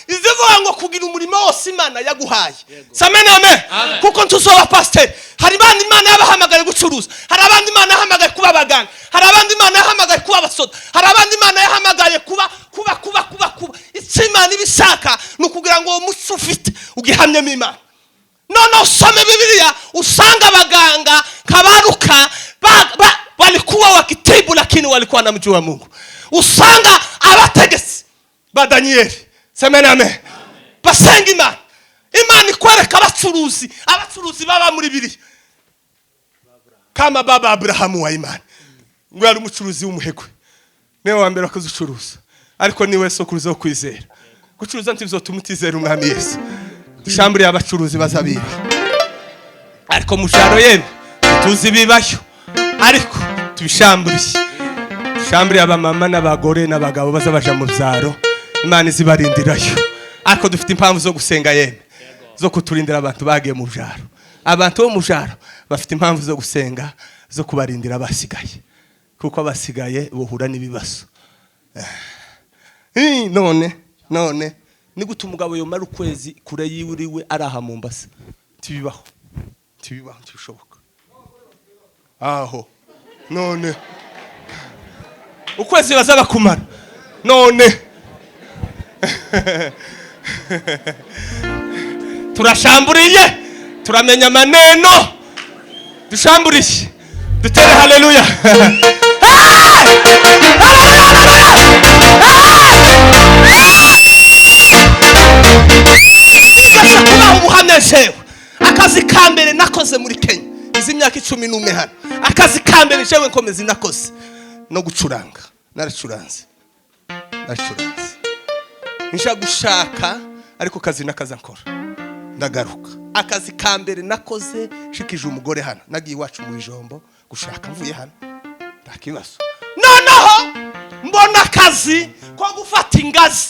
izivuga ngo kugira umurimo wose Imana yaguhaye. Samena amen. Kuko ntuzoba pastor hari abandi Imana yabahamagaye gucuruza, hari abandi Imana yahamagaye kuba abaganga, hari abandi Imana yahamagaye kuba abasoda, hari abandi Imana yahamagaye kuba Imana ibishaka no kugira ngo umuco ufite ugihamye mu Imana. None usome Bibiliya usanga abaganga kabaruka walikuwa wakitibu lakini walikuwa wanamjua Mungu. Usanga abategesi ba Danieli. Semena amen. Basenga Imana. Imana ikwereka abacuruzi baba muri Bibiliya kama baba Abrahamu wa Imana. Ngo yari umucuruzi w'umuhegwe niwe wa mbere akazucuruza ariko niwe sokuruza kwizera. Gucuruza ntibizotuma utizera umwami Yesu. Shamburi y'abacuruzi bazabiba ariko musharo yene tuzi bibayo ariko tubishamburiye. Shamburi y'abamama n'abagore n'abagabo bazabaja mu byaro Imana izibarindirayo ariko dufite impamvu zo gusenga yene zo kuturindira abantu bagiye mu byaro. Abantu bo mu byaro bafite impamvu zo gusenga zo kubarindira abasigaye kuko abasigaye bohura n'ibibazo. none ni gute umugabo yomara ukwezi kure yiwe araha Mombasa tibibaho ntibishoboka aho none ukwezi bazaba kumara none turashamburiye turamenya amaneno dushamburiye dutere haleluya ubuhamya jewe akazi kambere nakoze muri Kenya izi myaka 11 hano akazi kambere jewe nkomezi nakoze no gucuranga naracuranze nisha gushaka ariko kazi nakaza nkora ndagaruka akazi kambere nakoze shikije umugore hano nagiye iwacu mu ijombo gushaka mvuye hano ndakibazo noneho mbona akazi ko gufata ingazi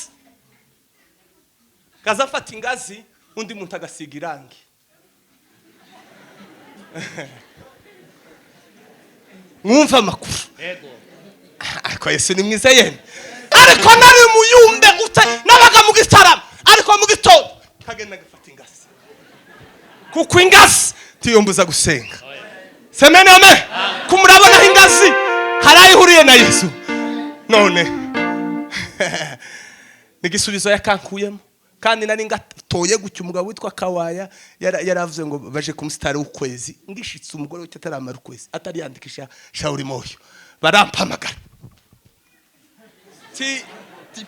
kazafata ingazi undi muntu agasiga irangi mwumva amakuru ariko Yesu ni mwiza yene ariko nari muyumbe nabaga mu gitaramo ariko mu gitondo kagenda gafata ingazi kuko ingazi tiyombuza gusenga semene ame kumurabona ingazi harayihuriye na Yesu none nigisubizo yakankuyemo kandi nari ngatoye gucyo umugabo witwa Kawaya yaravuze ngo baje kumusitara ukwezi ngishitse umugore wite ataramara ukwezi atari yandikisha shauri moyo barampamagara ti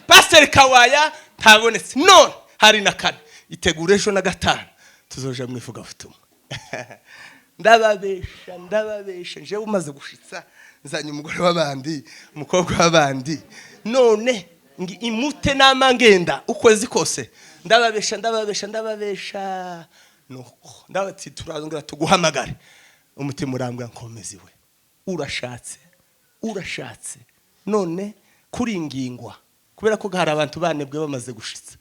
Pastor Kawaya ntabonetse none hari na kane itegura ejo na gatanu tuzoja mwivuga butumwa ndababesha je umaze gushitsa nzanye umugore w'abandi umukobwa w'abandi none imute namangenda ukwezi kose ndababesha nuko ndabati turazongera tuguhamagare umutima urambwa nkomezi we urashatse none kuringingwa kubera ko hari abantu banebwe bamaze gushitsa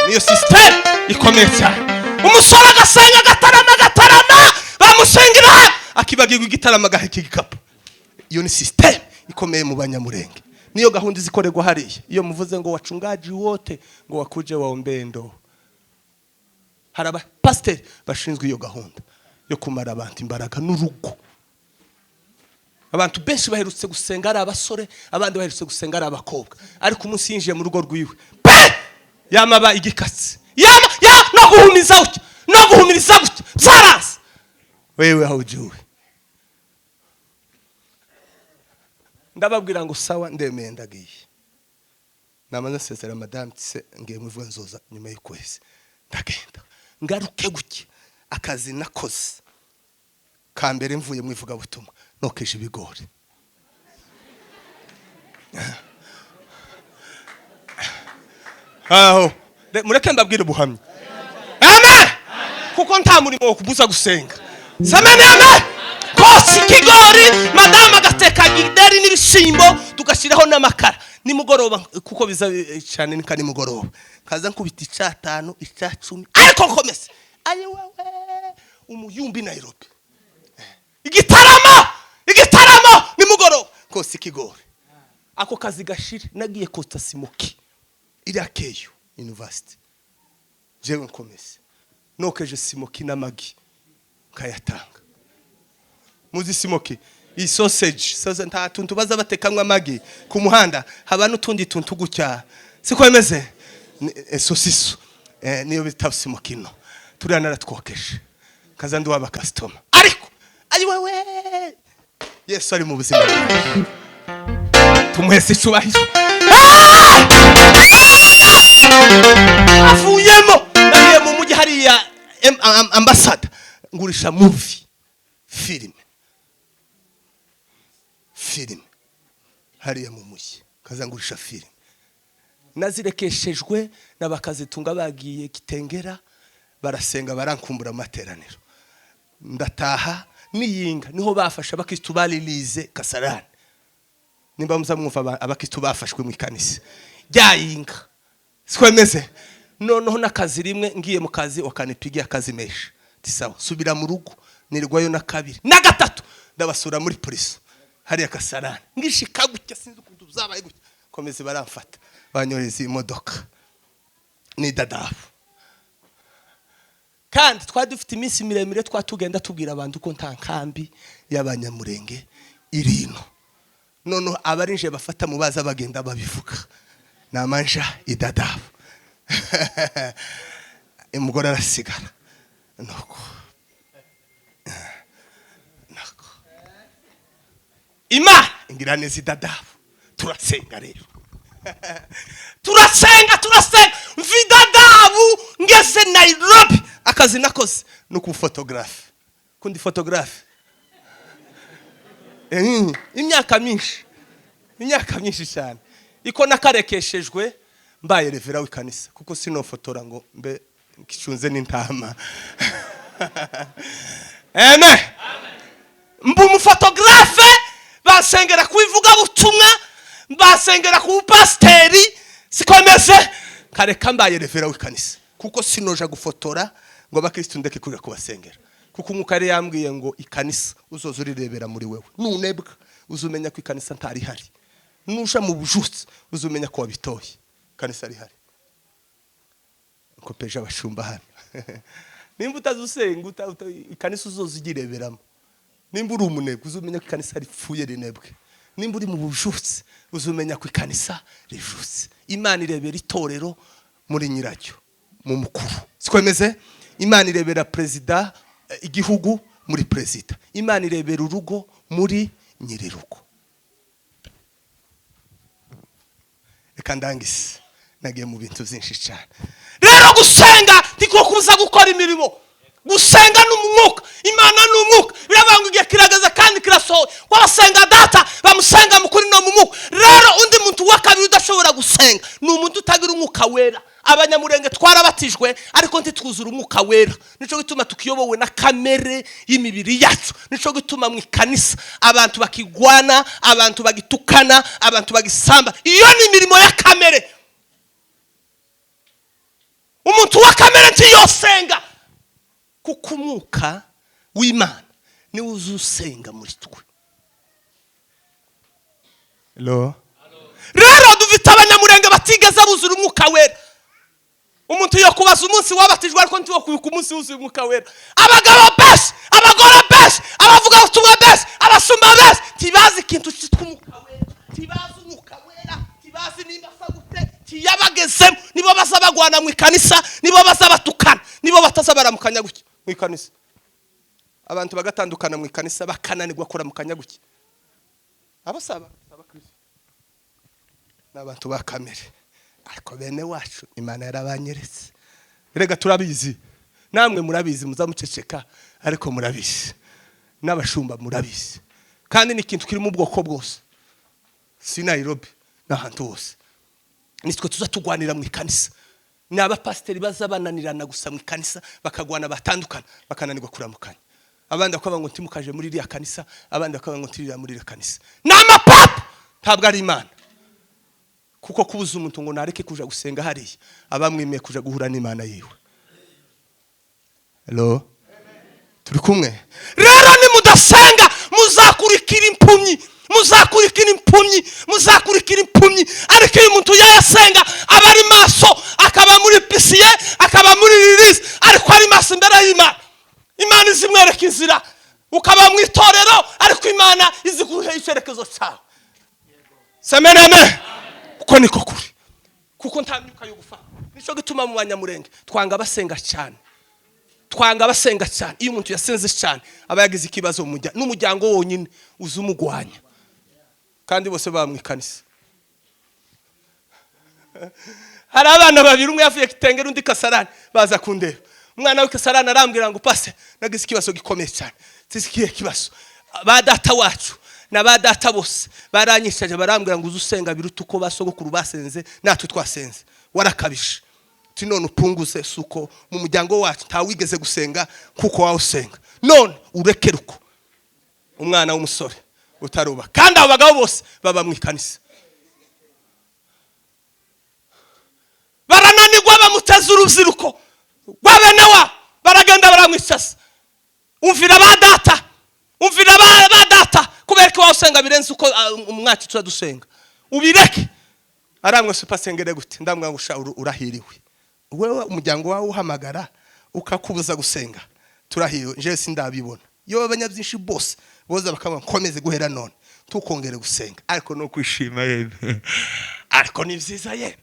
niyo system ikomeye cyane umusore agasenga agatarama bamusengera akibagirwa igitarama gahiki gikapu iyo ni system ikomeye mu banyamurenge niyo gahunda zikorerwa hariya iyo muvuze ngo wacungaji wote ngo wakuje waombendo haraba pastor bashinzwe iyo gahunda yo kumara abantu imbaraga n'urugo abantu benshi baherutse gusenga ari abasore abandi baherutse gusenga ari abakobwa ariko umunsi yinjiye mu rugo rwiwe yamaba igikatsi no guhumiriza gutya zaras wewe hawujuwe ndababwira ngo sawa ndemeye ndagiye namaze sezera madame tse ngiye muvuga nzoza nyuma y'ukwezi ndagenda ngaruke gutya akazi nakoze kambere mvuye mwivuga butumwa nokeje ibigori aho mureke mbabwire ubuhamya amen kuko nta murimo wo kubuza gusenga samene amen kosi kigori madama gateka gideri n'ibishimbo tugashiraho n'amakara nimugoroba kuko biza cyane ni kani mugoroba kaza nkubita 5 10 ariko nkomese ayi wewe umuyumbi Nairobi igitaramo nimugoroba kosi kigori ako kazi gashire nagiye Costa Simoki irakeyo university jewe nkomese nokeje Simoki n'amagi kayatanga muzi Simoki i sausage nta tuntu baza batekamwa amagi ku muhanda haba n'utundi tuntu gutya siko bimeze sosiso niyo bita Simoki no turana ratwokeje kaza ndi waba customer ariko ayi wewe Yesu ari mu buzima tumuhese cyubahiro afuyemo nagiye mu mujyi hariya ambassador ngurisha movie film hariya mu mujyi kazangurisha film nazirekeshejwe n'abakazitunga bagiye Kitengera barasenga barankumbura amateraniro ndataha niyinga niho bafasha abakristo barilize Kasarani nimba muzamwumva abakristo bafashwe mu ikanisa ryayinga sikwemeze noneho nakazi rimwe ngiye mu kazi wakanipigia akazi mesha tisawa subira mu rugo nirwayo na kabiri na gatatu ndabasura muri police hari akasarani ngishika gutya sinzi ukuntu zabaye gutya komeze baramfata banyoreza imodoka ni dadabu kandi dufite iminsi miremire twatugenda tubwira abantu ko nta nkambi y'abanyamurenge irino none abarinje bafata mu baza bagenda babivuga namanja idadabu umugore arasigara nuko Imana ingira neza idadabu turasenga rero turasenga vidadabu ngeze Nairobi akazi nakoze no ku photographe kundi photographe imyaka myinshi cyane iko nakarekeshejwe mbaye revera w'ikanisa kuko sino fotora ngo mbe kicunze n'intama amen mbu mu photographe basengera kubivuga butumwa basengera ku pasteri sikomeze kareka mbaye revera w'ikanisa kuko sinoja gufotora ngo abakristo ndeke kuja kubasengera kuko umwuka yari yambwiye ngo ikanisa uzoza urirebera muri wewe nunebwa uzumenya ko ikanisa ntari hari nusha mu bujutsi uzumenya ko wabitoye kanisa ari hari ko peje abashumba hano nimba utazusenga ikanisa uzoza ugireberamo nimba uri umunebwe uzumenya ko ikanisa ripfuye rinebwe nimba uri mu bujutsi uzumenya ko ikanisa rijutse Imana irebera itorero muri nyiracyo mu mukuru sikwemeze Imana irebera president igihugu muri president Imana irebera urugo muri nyirirugo reka ndangise nagiye mu bintu byinshi cyane rero gusenga ndiko kuza gukora imirimo gusenga n'umwuka Imana n'umwuka birabanga igihe kiragaza kandi kirasohoye kwasenga data bamusenga mukuri no mu mwuka rero undi muntu wakabiri udashobora gusenga ni umuntu utagira umwuka wera abanyamurenge twarabatijwe ariko ntitwuzura umwuka wera nico gituma tukiyobowe na kamere y'imibiri yacu nico gituma mu ikanisa abantu bakigwana abantu bagitukana abantu bagisamba iyo ni imirimo ya kamere umuntu wa kamere ntiyosenga kuko umwuka w'Imana ni uzusenga muri twe rero dufite abanyamurenge batigeze buzura umwuka wera umuntu yo kubaza umunsi wabatijwe ariko ntiwo kubika umunsi wuzuye umwuka wera abagabo bese abagore bese abavuga ubutumwa bese abasumba bese tibazi ikintu cyitwa umwuka wera tibazi umwuka wera tibazi nimba sagute tiyabagezemo nibo bazabagwana mu ikanisa nibo bazabatukana nibo batazabaramukanya guki mu ikanisa abantu bagatandukana mu ikanisa bakananirwa kora mu kanya guki abasaba Kristo n'abantu ba kamere ariko bene wacu Imana yarabanyeretse rega turabizi namwe murabizi muzamuceceka ariko murabizi n'abashumba murabizi kandi ni ikintu kiri mu bwoko bwose si Nairobi n'ahantu hose nitwe tuza tugwanira mu ikanisa n'aba pasteri bazabananirana gusa mu ikanisa bakagwana batandukana bakananirwa kuramukanya abandi akaba ngo ntimukaje muri iriya kanisa abandi akaba ngo ntirira muri iriya kanisa n'amapapa ntabwo ari Imana kuko kubuza umuntu ngo nareke kuja gusenga hariya abamwimeye kuja guhura n'Imana yiwe turi kumwe rero ni mudasenga muzakurikira impumyi ariko iyo umuntu yayasenga aba ari maso akaba muri pisiye akaba muri release ariko ari maso imbere y'Imana Imana izimwereka inzira ukaba mu itorero ariko Imana iziguhe icyerekezo cyawe semeneme uko niko kuri kuko nta myuka yo gufata nico gituma mu banyamurenge twanga basenga cyane iyo umuntu yasenze cyane aba yagize ikibazo n'umuryango wonyine uzumugwanya kandi bose bamwikanisa hari abana babiri umwe yavuye kitengera undi kasarani baza kundeba umwana w'ikasarani arambwira ngo pase nagize ikibazo gikomeye cyane tisikiye kibazo ba data wacu na ba data bose baranyicaje barambwira ngo uzusenga biruta uko basogokuru basenze natwe twasenze warakabisha none upunguze suko mu muryango wacu nta wigeze gusenga kuko wawe usenga none urekere uko umwana w'umusore utaruba kandi abo bagabo bose baba mu ikanisa barananirwa bamuteza urubyiruko rw'abene wa baragenda baramwicaza umvira ba data kubera ko usenga birenze uko umwaki tuza dusenga ubireke aramwe supasengere gute ndamwe ngusha urahiriwe wewe umuryango wawe uhamagara ukakubuza gusenga turahiriwe je sindabibona yo abanyabyinshi bose boza bakaba nkomeze guhera none tukongere gusenga ariko no kwishima yebe ariko ni vyiza ye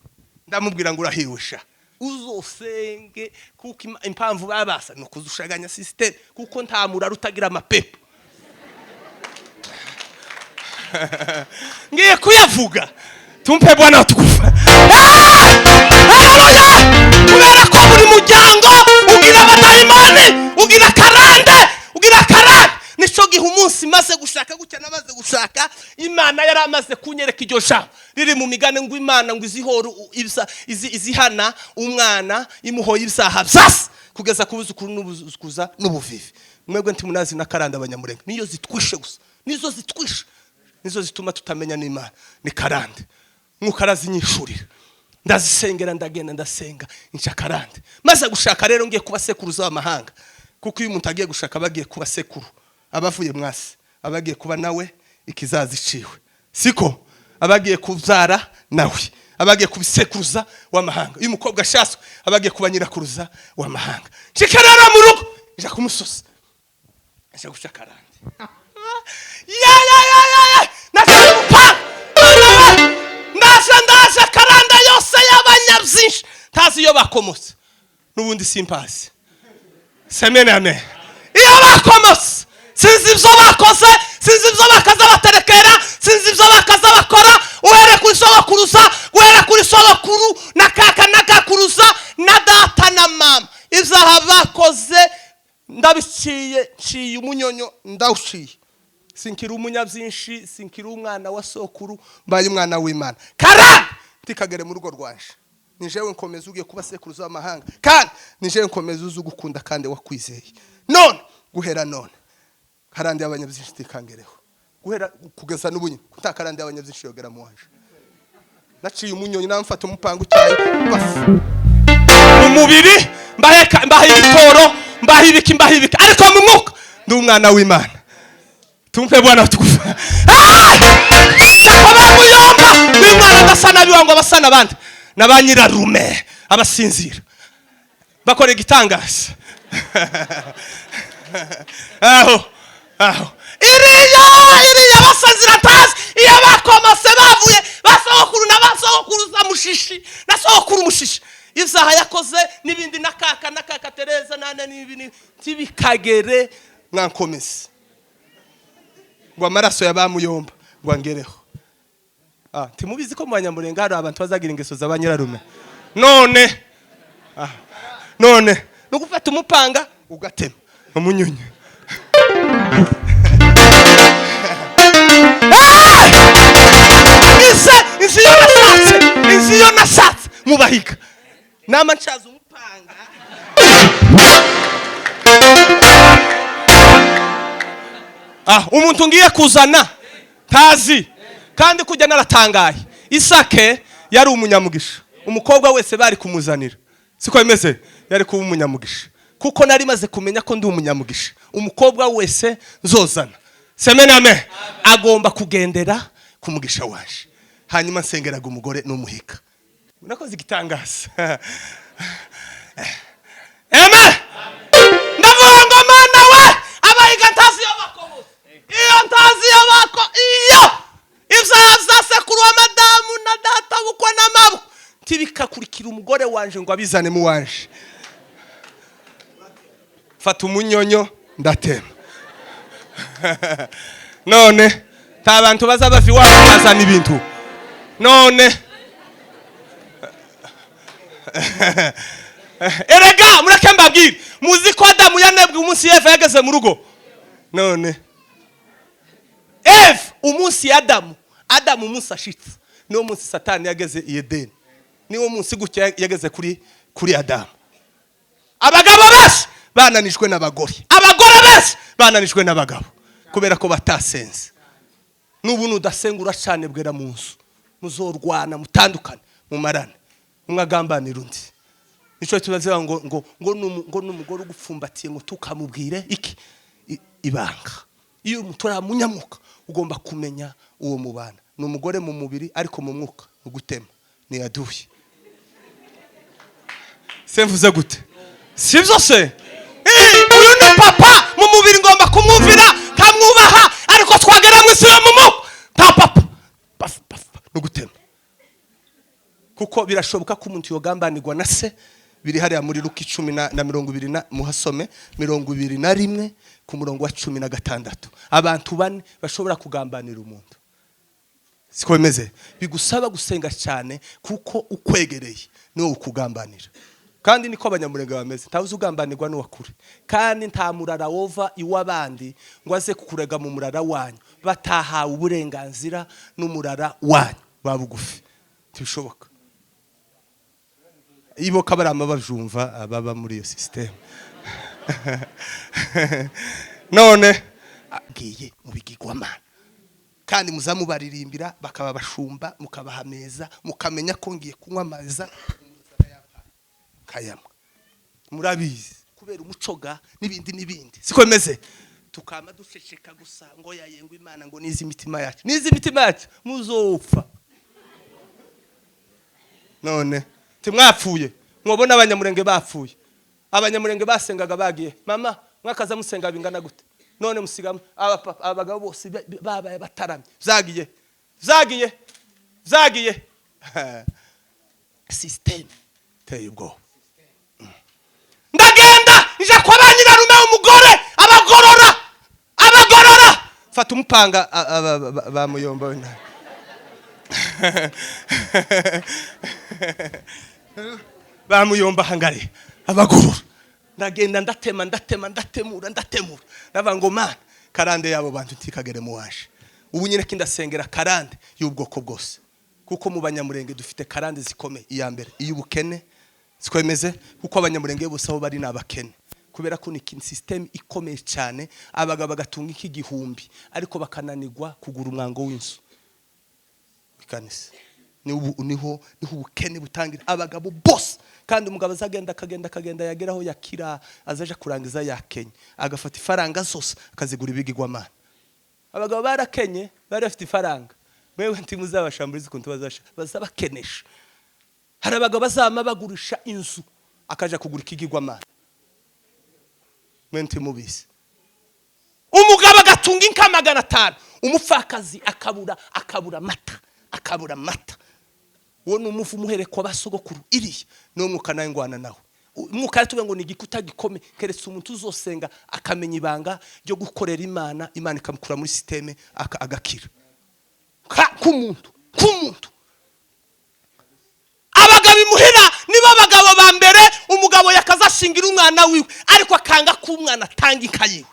ndamubwira ngo urahirusha uzosenge kuko impamvu babasa no kuzushaganya system kuko nta murara utagira amapepo ngiye kuyavuga tumpe Bwana tukufa haleluya kubera ko buri muryango ugira abadayimoni ugira karande nico gihe umunsi maze gushaka gutya nabaze gushaka Imana yari amaze kunyereka iryo jambo riri mu migane ngo Imana ngo izihoro izihana umwana imuhoye ibyaha byose kugeza kubuzukuru n'ubuzukuza n'ubuvivi mwebwe nti munazi na karanda abanyamurenge niyo zitwishe gusa nizo zituma tutamenya n'Imana ni karande nkukarazi nyishurira ndazisengera ndagenda ndasenga inca karande maze gushaka rero ngiye kuba sekuruza w'amahanga kuko iyo umuntu agiye gushaka bagiye kuba sekuru abavuye mwasi abagiye kuba nawe ikizazi ciwe siko abagiye kuvyara nawe abagiye kubisekuruza w'amahanga uyu mukobwa shaswe abagiye kuba nyirakuruza w'amahanga cikarara mu rugo ija kumusosa aje gushaka karande ya nasemupa ndaje karanda yose y'abanyabyinshi tazi yo bakomotse nubundi simpasi semene amen iyo bakomotse sinzi ibyo bakoze sinzi ibyo bakaza baterekera sinzi ibyo bakaza bakora uhere kuri sobakuruza uhere kuri sobakuru na kaka na kakuruza na data na mama ibyaha bakoze ndabiciye umunyonyo ndawuciye sinkira umunyabyinshi sinkira umwana wa sokuru mbaye umwana w'Imana karande tikagere mu rugo rwanje nijewe nkomeza ugiye kuba sekuruza w'amahanga kandi nijewe nkomeza uzugukunda kandi wakwizeye none guhera none karande y'abanyabyinshi tikangereho guhera kugeza n'ubunye kutakarande y'abanyabyinshi yogera mu wanje naciye umunyonyi namfata umupango cyayi umubiri mbahe ibitoro mbahe ibiki ariko mu mwuka ndi umwana w'Imana tumpe Bwana tukufa abamuyomba n'Imana ndasana biwango abasana abandi nabanyirarume abasinzira bakora igitangaza aho iriya basanzira tazi iyo bakomase bavuye basokuru n'abasokuruza mushishi na sokuru mushishi ivyaha yakoze nibindi na kaka Tereza nane nibini tibikagere mwankomese ngo amaraso yabamuyomba ngo angereho timubizi ko mu Banyamurenge hari abantu bazagira ingeso z'abanyirarume none no gufata umupanga ugatema umunyunyu inzi yo nashatse mubahiga nama nshaza umupanga umuntu ngiye kuzana tazi kandi kujya naratangaye Isake yari umunyamugisha umukobwa wese bari kumuzanira siko bimeze yari kuba umunyamugisha kuko nari maze kumenya ko ndi umunyamugisha umukobwa wese nzozana semena amen agomba kugendera ku mugisha waje hanyuma nsengeraga umugore n'umuhika unakoze igitangaza amen ndavuga ngo mana we abahiga ntazi y'abakobwa iyo ntazi y'abako iyo ivyazasekuru wa madamu na data bukwa na mabo tibikakurikira umugore wanje ngo abizane mu wanje fata umunyonyo ndatema none ta bantu bazabavi wazana ibintu none erega mureke mbabwire muzi ko Adamu yanebwe umunsi Eva yageze mu rugo none Eva umunsi Adamu umunsi ashitse niwo munsi Satani yageze i Edeni niwo munsi gutya yageze kuri Adamu abagabo bose bananijwe n'abagore abagore bose bananijwe n'abagabo kubera ko batasenze nubu nudasengura cyane bwera mu nzu muzorwana mutandukane mu marana umwagambanira undi nico tubaze ngo numugore ugupfumbatiye ngo tukamubwire iki ibanga iyo umutora munyamuka ugomba kumenya uwo mubana n'umugore mu mubiri ariko mu mwuka ugutema ni yaduye semvuze gute sivyo se uyu ni papa mu mubiri ngomba kumwumvira kamwubaha ariko twagera mu isi yo mu mwuka ta papa n'ugutema kuko birashoboka ko umuntu yogambanirwa na se biri hariya muri Luka 10:20 muhasome 21 ku murongo wa 16 abantu bane bashobora kugambanira umuntu siko bimeze bigusaba gusenga cyane kuko ukwegereye niwo ukugambanira kandi niko abanyamurenge bameze ntavuze ugambanirwa n'uwakure kandi nta murara wova iwabandi ngo aze kukurega mu murara wanyu batahawe uburenganzira n'umurara wanyu babugufi tibishoboka ibo kabarama bajumva baba muri iyo system none agiye mu bigirwamana kandi muzamubaririmbira bakaba bashumba mukabaha meza mukamenya ko ngiye kunywa amaza kayamwa murabizi kubera umucoga n'ibindi siko bimeze tukama duceceka gusa ngo yayengwa Imana ngo nizi imitima yacu muzopfa none timwapfuye mwobona abanyamurenge bapfuye abanyamurenge basengaga bagiye mama mwakaza musenga bingana gute none musigamo abagabo bose babaye bataramye zagiye system tayibwo ndagenda nje kwa banyirarume umugore abagorora fata umupanga bamuyomba wena bamuyomba hangare abagorora ndagenda ndatemura nava ngo mana karande yabo bantu ntikagere mu waje ubu nyine kindasengera karande y'ubwoko bwose kuko mu banyamurenge dufite karande zikomeye iya mbere iy'ubukene sikwemeze kuko abanyamurenge bose aho bari nabakene kubera ko ni system ikomeye cyane abagabo bagatunga ikigihumbi ariko bakananirwa kugura umwango w'inzu bikanise niho ubukene butangira abagabo bose kandi umugabo akagenda yageraho yakira azaje kurangiza yakenye agafata ifaranga zose akazigura ibigirwamana abagabo barakenye bari bafite ifaranga mwewe ntimuzabashamburiza ukuntu bazabakenesha hari abagabo bazama bagurisha inzu akaja kugura ikigirwamana mwe ntimubizi umugabo agatunga inka 500 umupfakazi akabura mata wone umufu muhereko basogokuru iriya no mwuka nawe ngwana nawe mwuka tuvuga ngo ni igikuta gikome keretse umuntu uzosenga akamenya ibanga ryo gukorera Imana ikamukura muri systeme agakira kumuntu abagabo imuhira nibo abagabo ba mbere umugabo yakazashingira umwana wiwe ariko akanga ko umwana atanga inka yiwe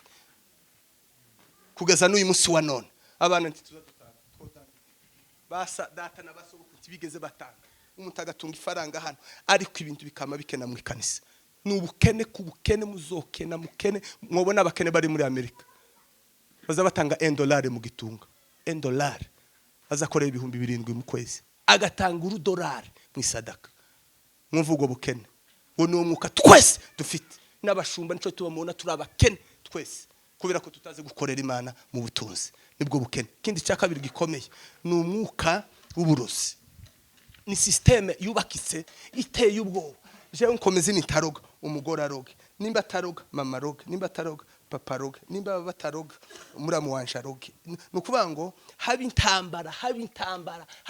kugeza n'uyu munsi wa none abana basa data na basogokuru bigeze batanga umuntu agatunga ifaranga hano ariko ibintu bikama bikena mu kanisa n'ubukene kubukene muzokena mukene mwobona abakene bari muri Amerika baza batanga $1 mu gitunga $1 azakorera 7,000 mu kwezi agatanga $1 mu sadaka mwumvugo bukene wo ni umwuka twese dufite n'abashumba nico tubamona turi abakene twese kubera ko tutaze gukorera Imana mu butunzi nibwo bukene kindi cya kabiri gikomeye ni umwuka w'uburozi ni systeme yubakitse iteye ubwoba je nkomeze nitaroga umugore aroge nimba taroga mama aroge nimba taroga papa aroge nimba bataroga muramu wanje aroge nukuvuga ngo haba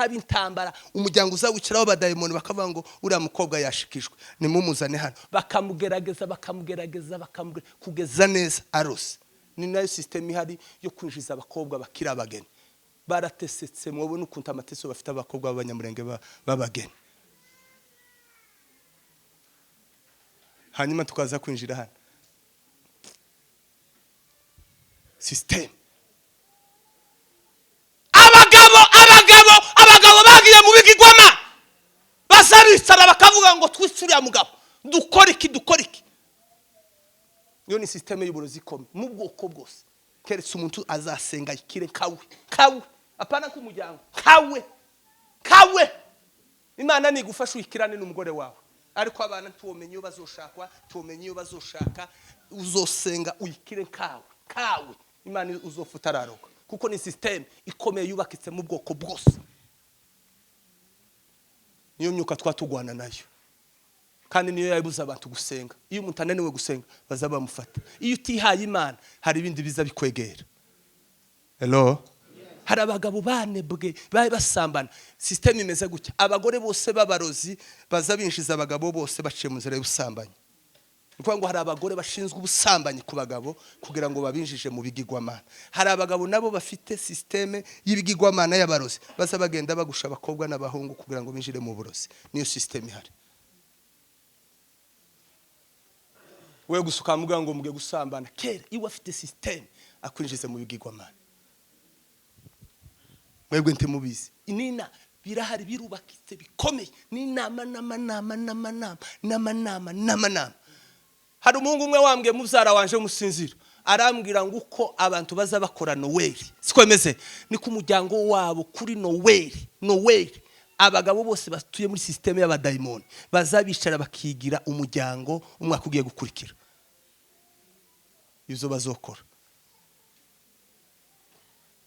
intambara umuryango uzawiciraho abadayimoni bakavuga ngo uriya mukobwa yashikijwe nimumuzane hano bakamugerageza kugeza neza arose ni nayo systeme ihari yo kwinjiza abakobwa bakira abageni baratesetse mwobona ukuntu amateso bafite abakobwa b'abanyamurenge babageni hanyuma tukaza kwinjira hano system abagabo bagiye mu bigirwama basabitsara bakavuga ngo twisuriya mugabo dukora iki yo ni systeme y'uburozi ikomeye mu bwoko bwose keretse umuntu azasenga ikire kawe apana ku muryango kawe Imana ni gufasha ukirane n'umugore wawe ariko abana tuwomenye iyo bazoshaka uzosenga uyikire kawe Imana uzofuta araroga kuko ni system ikomeye yubakitse mu bwoko bwose. Niyo myuka twatugwana nayo kandi niyo yabuza abantu gusenga. Iyo umuntu ananiwe gusenga baza bamufata. Iyo utihaye Imana hari ibindi biza bikwegera. Hello, hari abagabo banebwe baye basambana. System imeze gutya, abagore bose babarozi baza binjiza abagabo bose baciye mu nzira y'ubusambanyi. Nkuko ngo hari abagore bashinzwe ubusambanyi ku bagabo kugira ngo babinjije mu bigigwamana. Hari abagabo nabo bafite systeme y'ibigigwamana y'abarozi baza bagenda bagusha abakobwa n'abahungu kugira ngo binjire mu burozi. Niyo system ihari. We gusuka muga ngo muge gusambana kera iwe afite system akwinjize mu bigigwamana. Mwebwe nte mubizi inina birahari birubakitse bikomeye n'inama nama. Hari umuhungu umwe wambwiye mubyara wanje musinzira arambwira ngo uko abantu baza bakora Noel sikwemeze ni ku muryango wabo kuri Noel abagabo bose batuye muri system y'abadaimoni bazabicara bakigira umuryango umwaka ugiye gukurikira. Izo bazokora.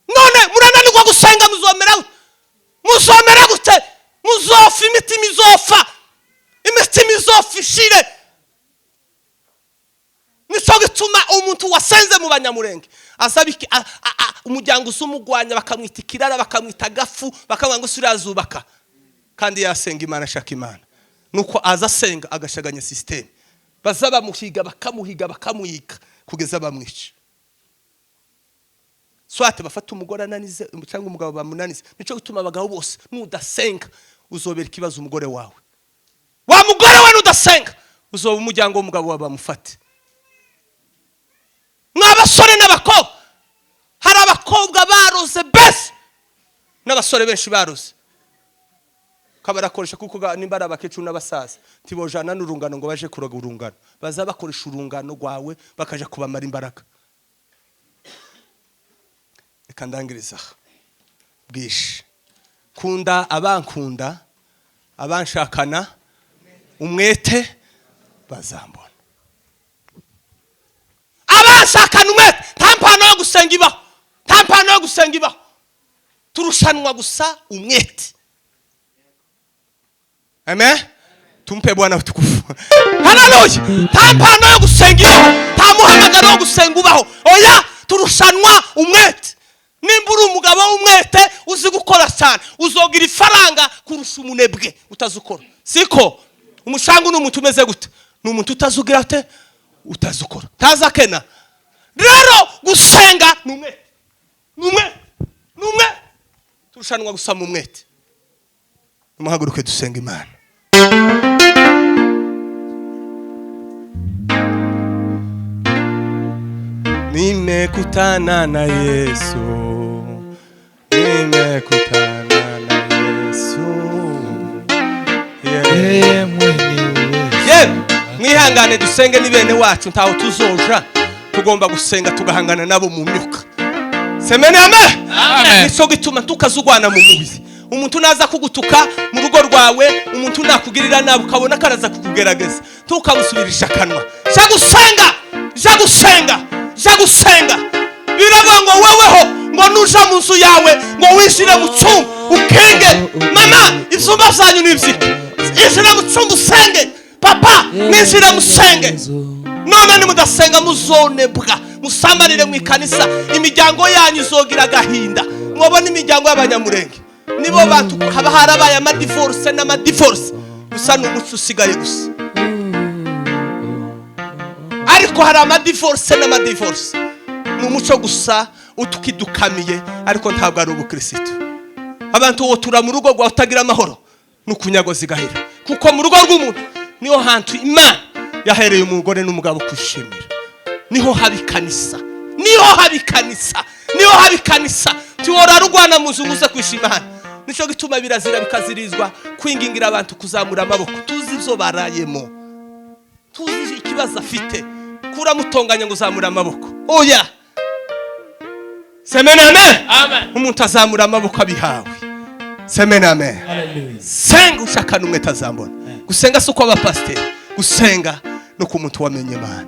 None murananirwa gusenga muzomera gute? Muzofa imitima izofa ishire. Nico gituma umuntu wasenze mu banyamurenge asabiki umuryango usumugwanya bakamwita ikirara bakamwita gafu bakamwanga usirazubaka kandi yasenga Imana ashaka Imana. Nuko azasenga agashaganya system bazaba muhiga bakamuyiga kugeza bamwica. Swate bafata umugore ananize cyangwa umugabo bamunanize. Nico gituma abagabo bose nudasenga uzobera ikibazo umugore wawe. Wa mugore we nudasenga uzoba umuryango w'umugabo wawe bamufate. N'abasore n'abakobwa hari abakobwa baroze bese n'abasore benshi baroze kabarakoresha kuko nimbara abakecu n'abasaza tibojana n'urungano ngo baje kuroga urungano baza bakoresha urungano rwawe bakaje kubamara imbaraga. Reka ndangiriza bwishe kunda abankunda abanshakana umwete bazambona. Abashakana umwete tampano yo gusenga ibaho turushanwa gusa umwete. Amen. Tumpe Bwana utukufu. Haleluya. Tampano yo gusenga ibaho tamuhamagara yo gusenga ubaho. Oya turushanwa umwete. Nimba uri umugabo w'umwete uzi gukora cyane uzogira ifaranga kurusha umunebwe utazukora. Siko umushangu n'umuntu umeze gute? N'umuntu utazugira ate utazukora tazakena. Rero gusenga numwe turushanwa gusa mu mwete. Umuhaguruke dusenga Imana. Nimekutana na Yesu yeye mwenyewe. Mwihangane dusenge ni bene wacu ntaho tuzoja tugomba gusenga tugahangana nabo mu myuka. Semene amen. Amen. Nico gituma tukazugwana mu mubiri. Umuntu naza kugutuka mu rugo rwawe umuntu nakugirira nabi ukabona karaza kukugerageza tukamusubirisha kanwa. Ja gusenga biravuga ngo weweho ngo nuja mu nzu yawe ngo wishire mu cyumba ukenge. Mama ivyumba vyanyu nivyiki ishira mu cyumba usenge. Papa nishira musenge. None ni mudasenga muzonebwa musamarire mu ikanisa imiryango yanyu izogira gahinda. Mwobona imiryango y'abanyamurenge nibo bantu haba harabaye amadivorce n'amadivorce gusa n'umuco usigaye gusa. Ariko hari amadivorce n'amadivorce n'umuco gusa utukidukamiye ariko ntabwo ari ubukristo. Abantu wotura mu rugo rwa utagira amahoro n'ukunyago zigahira kuko mu rugo rw'umuntu niho hantu Imana yahereye umugore n'umugabo kwishimira. Niho habikanisa tiwora rugwana muzunguza kwishimana. Nico gituma birazira bikazirizwa kwingingira abantu kuzamura amaboko. Tuzi ivyo barayemo, tuzi ikibazo afite kura mutonganya ngo uzamura amaboko. Oya semena amen. Umuntu azamura amaboko abihawe. Semena amen. Haleluya. Senga ushaka numwe tazambona. Gusenga suko abapasteri gusenga no ku muntu wamenye Imana.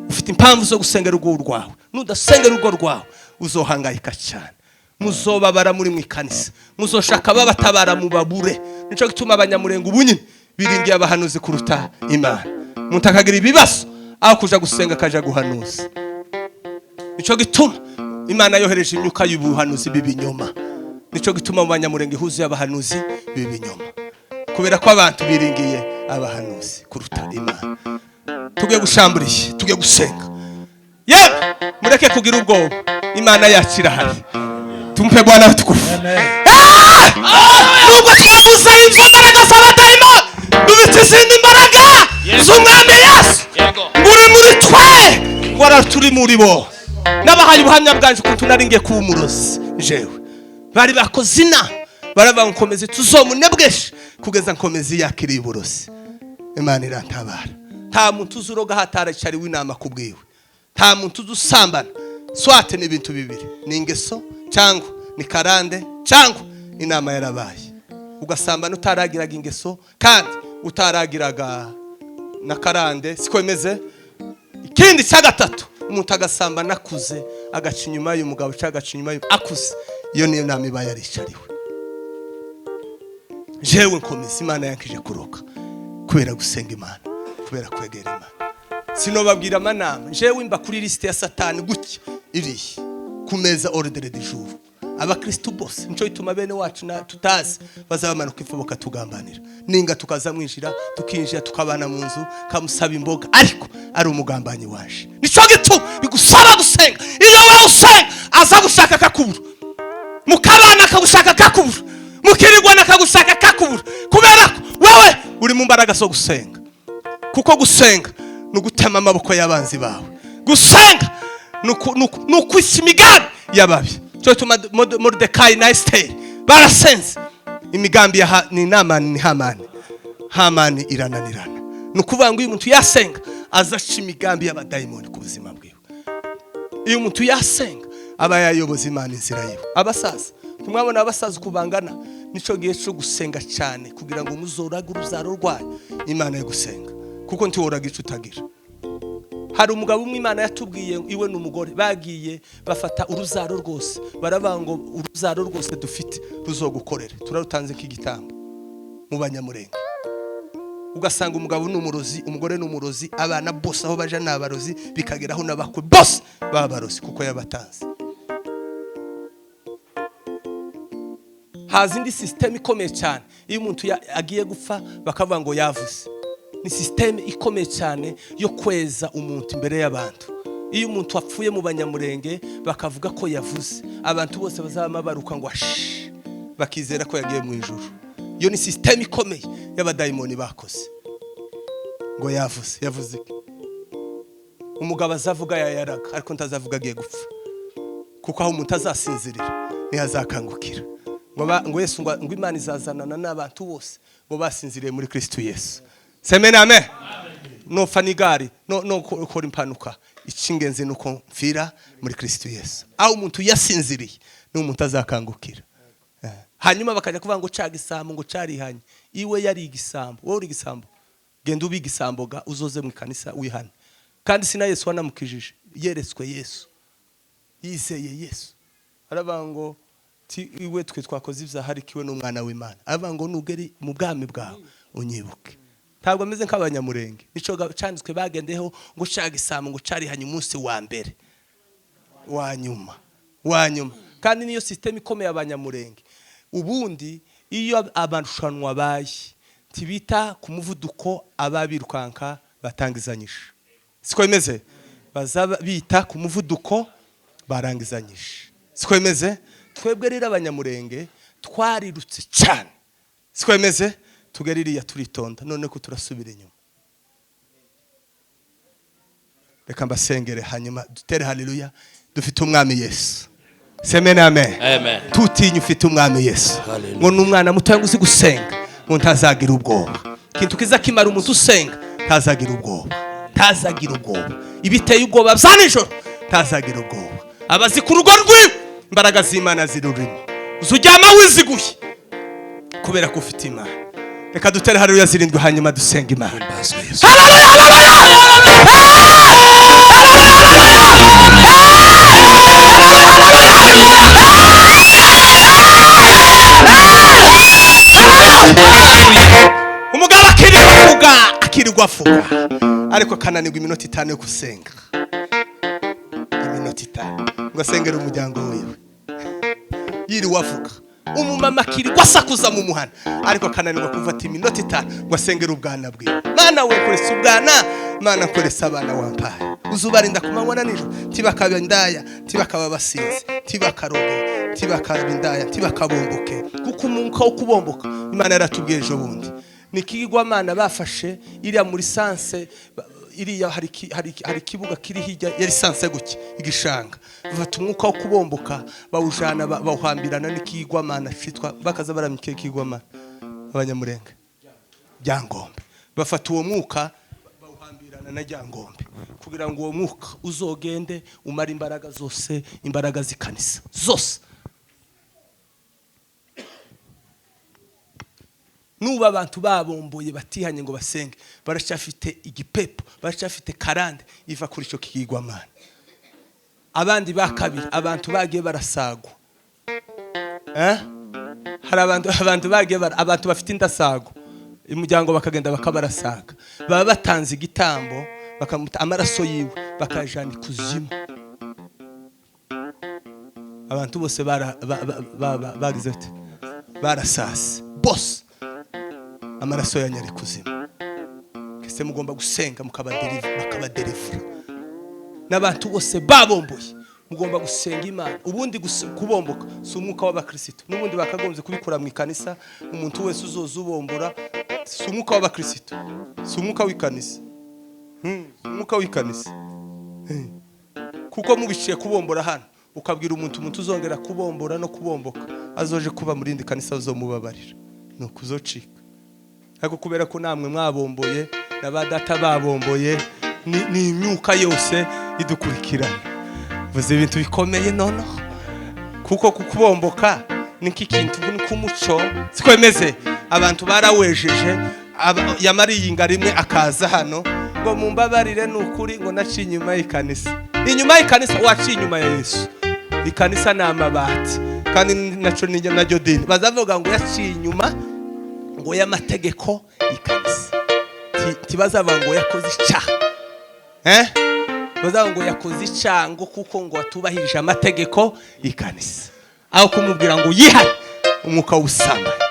Ufite impamvu zo gusengera urugo rwawe. Nudasengera urugo rwawe uzohangayika cyane, muzobabara muri mwikanisa, muzoshaka babatabara mu babure. Nico gituma abanyamurenge ubunyine biringiye abahanuzi kuruta Imana. Umuntu akagira ibibazo aho kuja gusenga kaja guhanuza. Nico gituma Imana yohereje imyuka y'ubuhanuzi bibinyoma. Nico gituma mu banyamurenge huzuye abahanuzi bibinyoma, kubera ko abantu biringiye abahanuzi kuruta Imana. Tugiye gushamburiye, tugiye gusenga. Yewe mureke kugira ubwoba, Imana yakira hari. Tumpe Bwana utukufu. Nubwo twabuze imbaraga z'abadayimoni, dufite izindi mbaraga z'umwami Yesu. Ngure muri twe, ngora turi muri bo. Nabahaye ubuhamya bwanje ukuntu naringiye kuba umurozi jewe. Bari bakoze inama, baravuga ngo Komezi tuzomunebweshe kugeza Komezi yakiriye uburozi. Imana irantabara. Nta muntu uzuroga hataracariwe inama kubwiwe. Nta muntu uzusambana. Swate ni ibintu bibiri, ni ingeso cyangwa ni karande cyangwa inama yarabaye. Ugasambana utaragiraga ingeso kandi utaragiraga na karande, siko imeze. Ikindi cya gatatu, umuntu agasambana akuze, agaca inyuma y'umugabo cyangwa agaca inyuma akuze, iyo niyo nama iba yaricariwe. Jewe Komezi Imana yankije kuroka kubera gusenga Imana, kubera kwegera Imana. Sinobabwira amanama, jewe imba kuri liste ya Satani gutya iri kumeza ordre du jour. Abakristo bose nico ituma bene wacu na tutazi bazabamanuka ifuboka tugambanira. Ninga tukazamwinjira, tukinjira tukabana mu nzu, kamusaba imboga, ariko ari umugambanyi waje. Nico gitu bigusaba gusenga. Iyo wewe usenga aza gushaka kakubura. Mukabana kagushaka kakubura. Mukirirwa nakagushaka kakubura. Kubera ko wewe uri mu mbaraga zo gusenga. Kuko gusenga nugutema amaboko y'abanzi bawe. Gusenga nukwishimigambi yababi. Cyo tuma Mordecai na Esther barasenze imigambi ya ni Namani ni Hamani irananirana. Nukuvuga ngo uyu muntu yasenga azaca imigambi y'abadayimoni ku buzima bwiwe. Iyo umuntu yasenga aba yayoboza Imana inzira yiwe. Abasaza tumwabona abasaza kubangana, nico gihe cyo gusenga cyane kugira ngo muzoraga uruzaro rwanyu Imana yo gusenga, kuko ntiworaga ico utagira. Hari umugabo umwe Imana yatubwiye iwe n'umugore bagiye bafata uruzaro rwose, baravuga ngo uruzaro rwose dufite ruzogukorera, turarutanze k'igitambo mu banyamurenge. Ugasanga umugabo n'umurozi, umugore n'umurozi, abana bose aho baje n'abarozi, bikageraho n'abakwe bose babarozi kuko yabatanze. Hazi indi system ikomeye cyane, iyo umuntu agiye gupfa bakavuga ngo yavuze. Ni system ikomeye cyane yo kweza umuntu imbere y'abantu. Iyo umuntu apfuye mu banyamurenge bakavuga ko yavuze, abantu bose bazaba baruka ngo bakizera ko yagiye mu ijuru. Iyo ni system ikomeye y'abadayimoni bakoze. Ngo yavuze. Umugabo azavuga yaraga, ariko ntazavuga agiye gupfa. Kuko aho umuntu azasinzirira ni hazakangukira. Ngo Yesu ngo Imana izazanana n'abantu bose ngo basinziriye muri Kristo Yesu. Semena amen. No fanigari no ukora impanuka, icingenzi nuko mfira muri Kristo Yesu. Aho umuntu yasinziriye ni umuntu azakangukira. Hanyuma bakajya kuvuga ngo caga isambo ngo carihanye. Iwe yari igisambo, wowe uri igisambo. Genda ubi igisamboga uzoze mu kanisa wihane. Kandi sina Yesu wanamukijije, yeretswe Yesu. Yizeye Yesu. Aravuga ngo iwe twe twakoze ivyaha harikiwe n'umwana w'Imana. Aravuga ngo nugeri mu bwami bwawe unyibuke. Ntabwo ameze nk'abanyamurenge. Nico cyanditswe bagendeho ngo caga isambo ngo carihanye umunsi wa mbere wa nyuma. Kandi niyo system ikomeye abanyamurenge. Ubundi iyo abarushanwa baye tibita ku muvuduko ababirukanka batangizanyisha. Siko imeze? Bazaba bita ku muvuduko barangizanyisha. Siko imeze? Twebwe rero abanyamurenge twarirutse cyane. Siko imeze? Tugeririya turitonda, none ko turasubira inyuma. Reka mbasengere hanyuma dutere haleluya. Dufite umwami Yesu. Semena amen. Amen. Tutinye ufite umwami Yesu. Ngo n'umwana muto yanguze gusenga, ngo ntazagira ubwoba. Kintu kiza kimara umuntu usenga, ntazagira ubwoba. Ibiteye ubwoba byanijoro, ntazagira ubwoba. Abazi ku rugo rwe imbaraga z'Imana zirurimo. Uzujyama wiziguye kubera ko ufite Imana. Reka dutere haleluya zirindwi hanyuma dusenga Imana. Haleluya. yirirwa avuga ariko kananirwa iminota 5 yo gusenga, iminota 5 ngo asengere umuryango wiwe, yirirwa avuga. Umumama akirirwa asakuza mu muhana ariko kananirwa kumfata iminota 5 ngo asengere ubwana bwiwe. Mana we kuresa ubwana, Mana kuresa abana wampaye, uzubarinda kumanywa na nijoro, tibakaba indaya, tibakaba basinzi, tibakaroge, tibakaba indaya, tibakabomboke, kuko umwuka wo kubomboka Imana yaratubwiye ejo bundi. Nikigwa Mana bafashe iriya muri sanse, iriya hari kibuga kiri hirya ya lisanse guki igishanga, bafata umwuka wo kubomboka bawujana bawuhambirana n'ikigwa Mana citwa bakaza baramike kigwa Mana abanyamurenge byangombe, bafata uwo mwuka bawuhambirana na ryangombe kugira ngo uwo mwuka uzogende umara imbaraga zose, imbaraga zikanisa zose. Nuba abantu babomboye batihanye ngo basenge, baracafite igipepo, baracafite karande iva kuri cyo kigwa Mana. Abandi bakabiri, abantu bagiye barasagwa, hari abantu bagiye abantu bafite indasago, umuryango bakagenda bakabarasaga, baba batanze igitambo bakamuta amaraso yiwe bakajana ikuzimu. Abantu bose bagize bate barasase bose, amaraso yanyari kuzimu. Kese mugomba gusenga makabaderivura. N'abantu bose babomboye mugomba gusenga Imana. Ubundi kubomboka si umwuka w'abakristo, n'ubundi bakagombye kubikora mu ikanisa. Umuntu wese uzozubombora si umwuka w'abakristo, si umwuka w'ikanisa, umwuka w'ikanisa. Kuko mubiciye kubombora hano ukabwira umuntu uzongera kubombora no kubomboka azoje kuba muri indi kanisa uzomubabarira, nuko uzocika. Ariko kubera ko namwe mwabomboye n'abadata babomboye, ni imyuka yose idukurikirana. Vuze ibintu bikomeye nono, kuko kukubomboka niki kintu kumuco sikwemeze. Abantu barawejeje yamariye ingarimwe akaza hano ngo mumbabarire n'ukuri ngo naciye inyuma y'ikanisa. Inyuma y'ikanisa waciye inyuma ya Yesu. Ikanisa ni amabati kandi naco naryo dini, bazavuga ngo yaciye inyuma ngo y'amategeko ikanisa. Tibazavuga ngo yakoze icyaha, bazavuga ngo yakoze icyaha ngo kuko ngo atubahirije amategeko ikanisa, aho kumubwira ngo yihane umwuka w'ubusambanyi.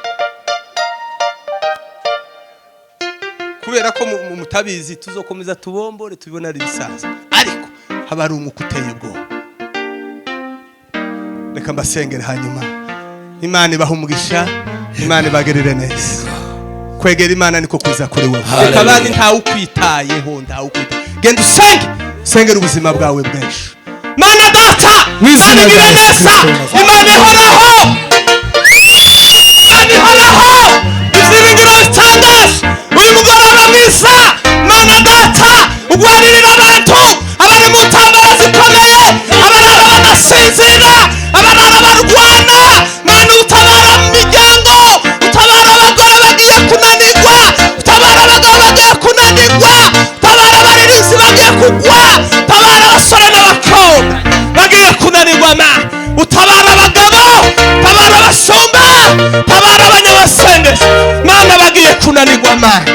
Kubera ko mutabizi tuzokomeza tubombore tubibona ari bisaza, ariko haba ari umwuka uteye ubwoba. Reka mbasengere hanyuma Imana ibaha umugisha, Imana ibagerere neza. Kwegera Imana niko kuza kuri wewe. Reka abandi ntawe ukwitayeho, ntawe ukwitaye. Genda usenge, sengera ubuzima bwawe bw'ejo. Mana data, Imana igire neza, Imana ihoraho, Imana ihoraho, izibingira bitangaje. Uyu mugoroba mwiza, Mana data, ugwaririra abantu abari mu ntambara zikomeye, abarara badasinzira, abarara barwana. Mana utabara mu miryango, utabara abagore bagiye kunanirwa, utabara abagabo bagiye kunanirwa, utabara abaririzi bagiye kugwa, utabara abasore n'abakobwa bagiye kunanirwa. Mana utabara abagabo, utabara abashumba, utabara abanyabasengesho, Mana bagiye kunanirwa. Mana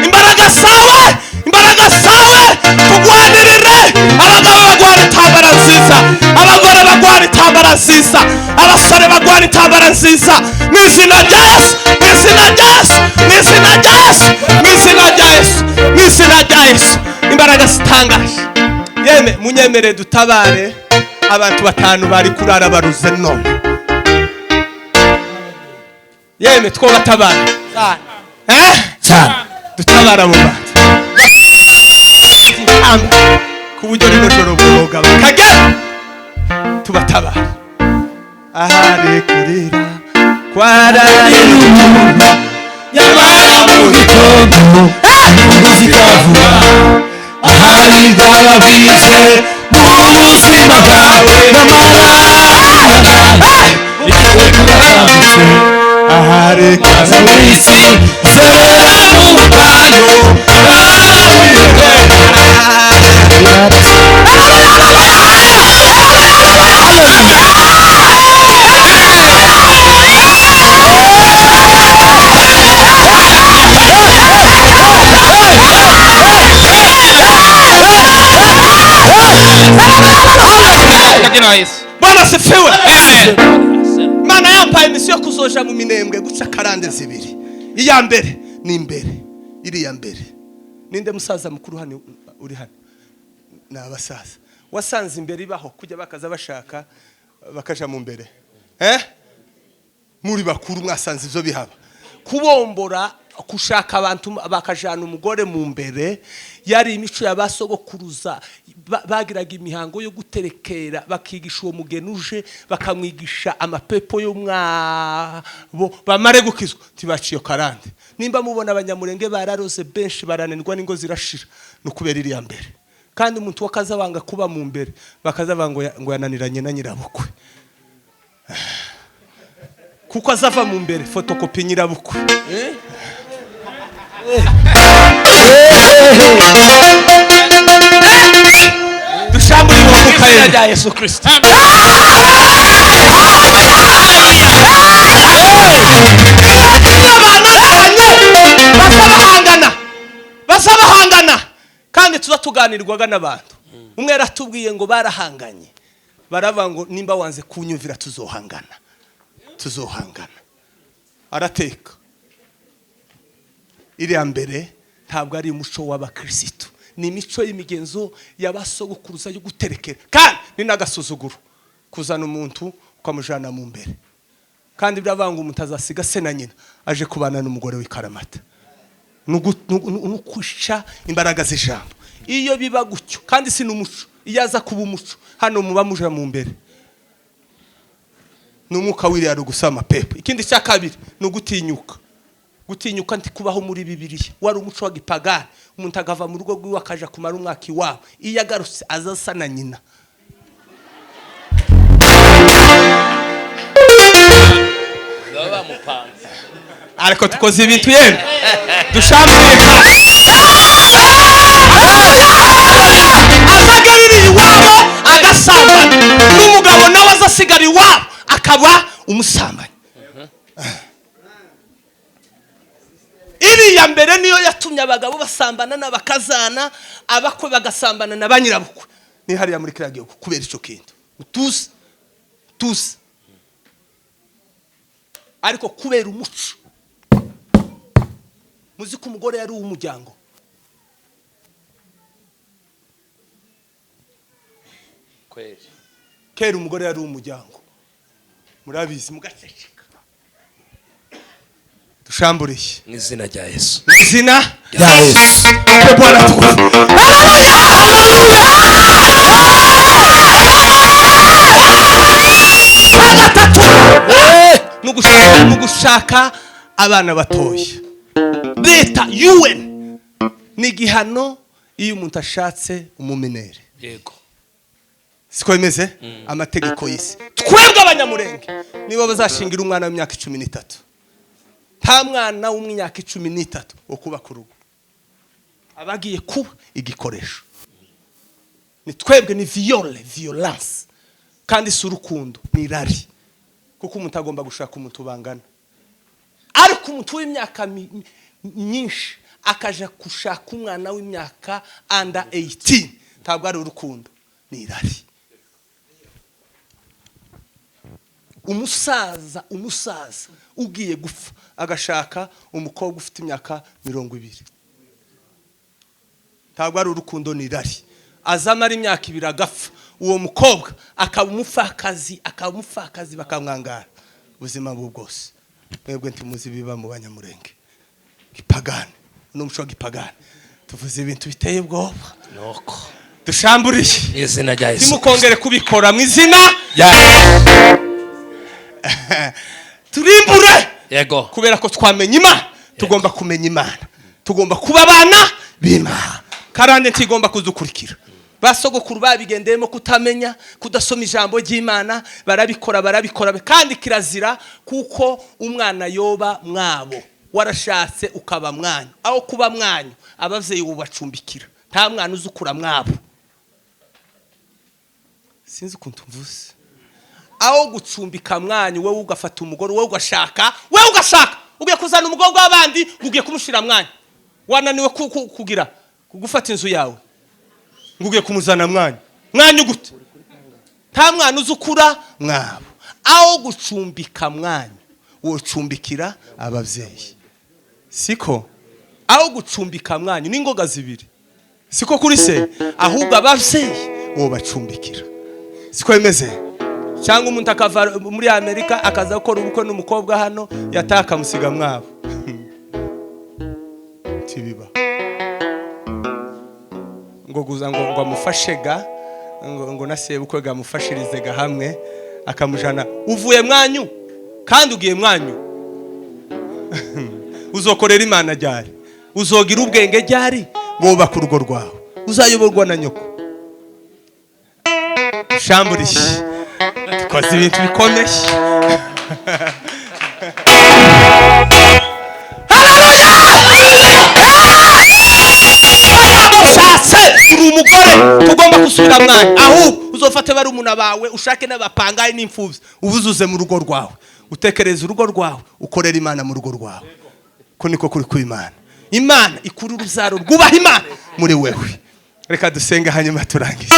imbaraga zawe tugwanirire. Abagabo bagwana intambara nziza, abagore bagwana intambara nziza, abasore bagwana intambara nziza, mu izina rya Yesu, mu izina rya Yesu, mu izina rya Yesu, mu izina rya Yesu, mu izina rya Yesu. Imbaraga zitangaje. Yeme munyemere dutabare abantu 5 bari kurara baruze none. Yeme twobatabara cyane, dutabara abo bantu ku buryo rino joro bwoga bakagera tubatabara. Ahari kurira kwaraye n'umuntu nyamara mu gitondo uzikavuga. Ahari bwababwize mu buzima bwawe n'amara ikowe kubabwize. Ahari kaza mwisi zera mu butano yo kuzoja mu minembwe guca karande zibiri. Iya mbere ni imbere, iri ya mbere. Ninde musaza mukuru hano uri hano? Na abasaza. Wasanze imbere ibaho kujya bakaza bashaka bakaja mu mbere. Muri bakuru mwasanze ivyo bihaba. Kubombora kushaka abantu bakajana umugore mu mbere yari imico y'abasogokuruza bagiraga imihango yo guterekera bakigisha uwo mugenuje bakamwigisha amapepo yo mwabo bamare gukizwa tibaciyo karande. Nimba mubona abanyamurenge bararose benshi baranenwa n'ingo zirashira no kubera iri ya mbere. Kandi umuntu wakaza banga kuba mu mbere bakaza bango ngo yananiranye na nyirabukwe. Kuko azava mu mbere fotokopi nyirabukwe. Dushamburi mu kayira rya Yesu Kristo. Basabahangana kandi tuzatuganirwaga n'abantu. Umwe yaratubwiye ngo barahanganye. Baravuga ngo nimba wanze kunyumvira tuzohangana. Arateka. Iri ya mbere ntabwo ari umuco w'abakristo, ni imico y'imigenzo y'abasogokuruza yo guterekera. Kandi ni nagasuzuguro kuzana umuntu ukamujana mu mbere. Kandi biravanga umuntu azasiga se na nyina aje kubana n'umugore w'ikaramata. Nukusha imbaraga z'ijambo. Iyo biba gutyo kandi si n'umuco, iyaza kuba umuco hano muba muja mu mbere. N'umwuka wiri ari gusama pepe. Ikindi cya kabiri no gutinyuka. Gutinyuka nti kubaho muri Bibiliya wari umuco wa gipagani. Umuntu agava mu rugo rwiwe akaja kumara umwaka iwabo, iyo agarutse azasa na nyina. Baba mupanze Ariko tukoze ibintu yemwe dushamburiye azagarira iwabo agasambana, n'umugabo nawe azasigara iwabo akaba umusambanyi. Iriya mbere niyo yatumye abagabo basambana n'abakazana, abakwe bagasambana na banyirabukwe. Ni hariya muri kiriya gihugu kubera ico kintu. Tuzi. Ariko kubera umuco. Muzi ko umugore yari uw'umuryango. kweli. Kera umugore yari uw'umuryango. Murabizi mugaceceka. Dushamburiye Mu izina rya Yesu. Mu izina rya Yesu. Bwana tukufu. Nugushaka abana batoya. Leta UN ni gihano iyo umuntu ashatse umuminere. Yego. Siko bimeze amategeko y'isi. Twebwe abanyamurenge nibo bazashingira umwana w'imyaka 13. Nta mwana w'imyaka 13 wo kuba ku rugo. Abagiye kuba igikoresho. Ni twebwe ni violence. Kandi si urukundo ni rari. Kuko umuntu agomba gushaka umuntu bangana. Ariko umuntu w'imyaka nyinshi akaja gushaka umwana w'imyaka under 18 ntabwo ari urukundo ni rari. Umusaza ugiye gufa agashaka umukobwa ufite imyaka 20. Ntabwo ari urukundo ni rari. Azamara imyaka 2 agafa, uwo mukobwa akaba umupfakazi bakamwangara ubuzima bwose. Mwebwe ntimuzi biba mu banyamurenge gipagani n'umuco gipagani. Tuvuze ibintu biteye ubwoba Nuko dushamburiye izina rya Yesu. Timukongere kubikora mu izina ya turimbure. Yego. Kubera ko twamenye Imana tugomba kumenya Imana, tugomba kuba abana b'Imana. Karande ntigomba kudukurikira. Basogokuru babigendeyemo kutamenya, kudasoma ijambo ry'Imana, barabikora kandi kirazira kuko umwana yoba mwabo. Warashatse ukaba mwanyu, aho kuba mwanyu abavyeyi ubacumbikira. Nta mwana uzukura mwabo. Sinzi ukuntu mvuze. Aho gucumbika mwanyu wewe ugafata umugore wewe ugashaka ugiye kuzana umugongo w'abandi ugiye kumushira mwanyu. Wananiwe kugira kugufata inzu yawe. Ngugiye kumuzana mwanyu gute? Nta mwana uzukura mwabo. Aho gucumbika mwanyu wocumbikira abavyeyi siko aho gucumbika mwanyu n'ingoga zibiri siko kuri se ahubwo abavyeyi wo bacumbikira siko bimeze cyangwa umuntu akava muri Amerika akaza gukora ubukwe n'umukobwa hano yataka musiga mwabo tibiba ngo guza ngo amufashega ngo nasebe ukwe gamufashirize gahamwe akamujana uvuye mwanyu kandi ugiye mwanyu uzokorera Imana ryari uzogira ubwenge ryari ngo bakurugo rwawe uzayoborwa na nyoko shamburishi tukoze ibintu bikomeye uri umugore tugomba gusubira mwanya ahubwo uzofate bari umuna bawe ushake n'abapangaye n'imfuvyi ubuzuze mu rugo rwawe utekereza urugo rwawe ukorera Imana mu rugo rwawe ko niko kuri ku Imana ikuri uruzaro rwubaha Imana muri wewe reka dusenge hanyuma turangize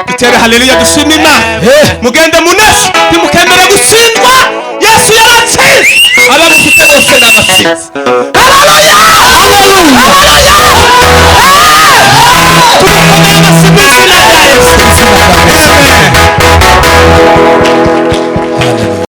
dutere haleluya dushime Imana mugende munesi timukemera gutsindwa Yesu yaratsinze ababifite bose n'abatsinze haleluya haleluya tubikomeye amasimu y'izina rya Yesu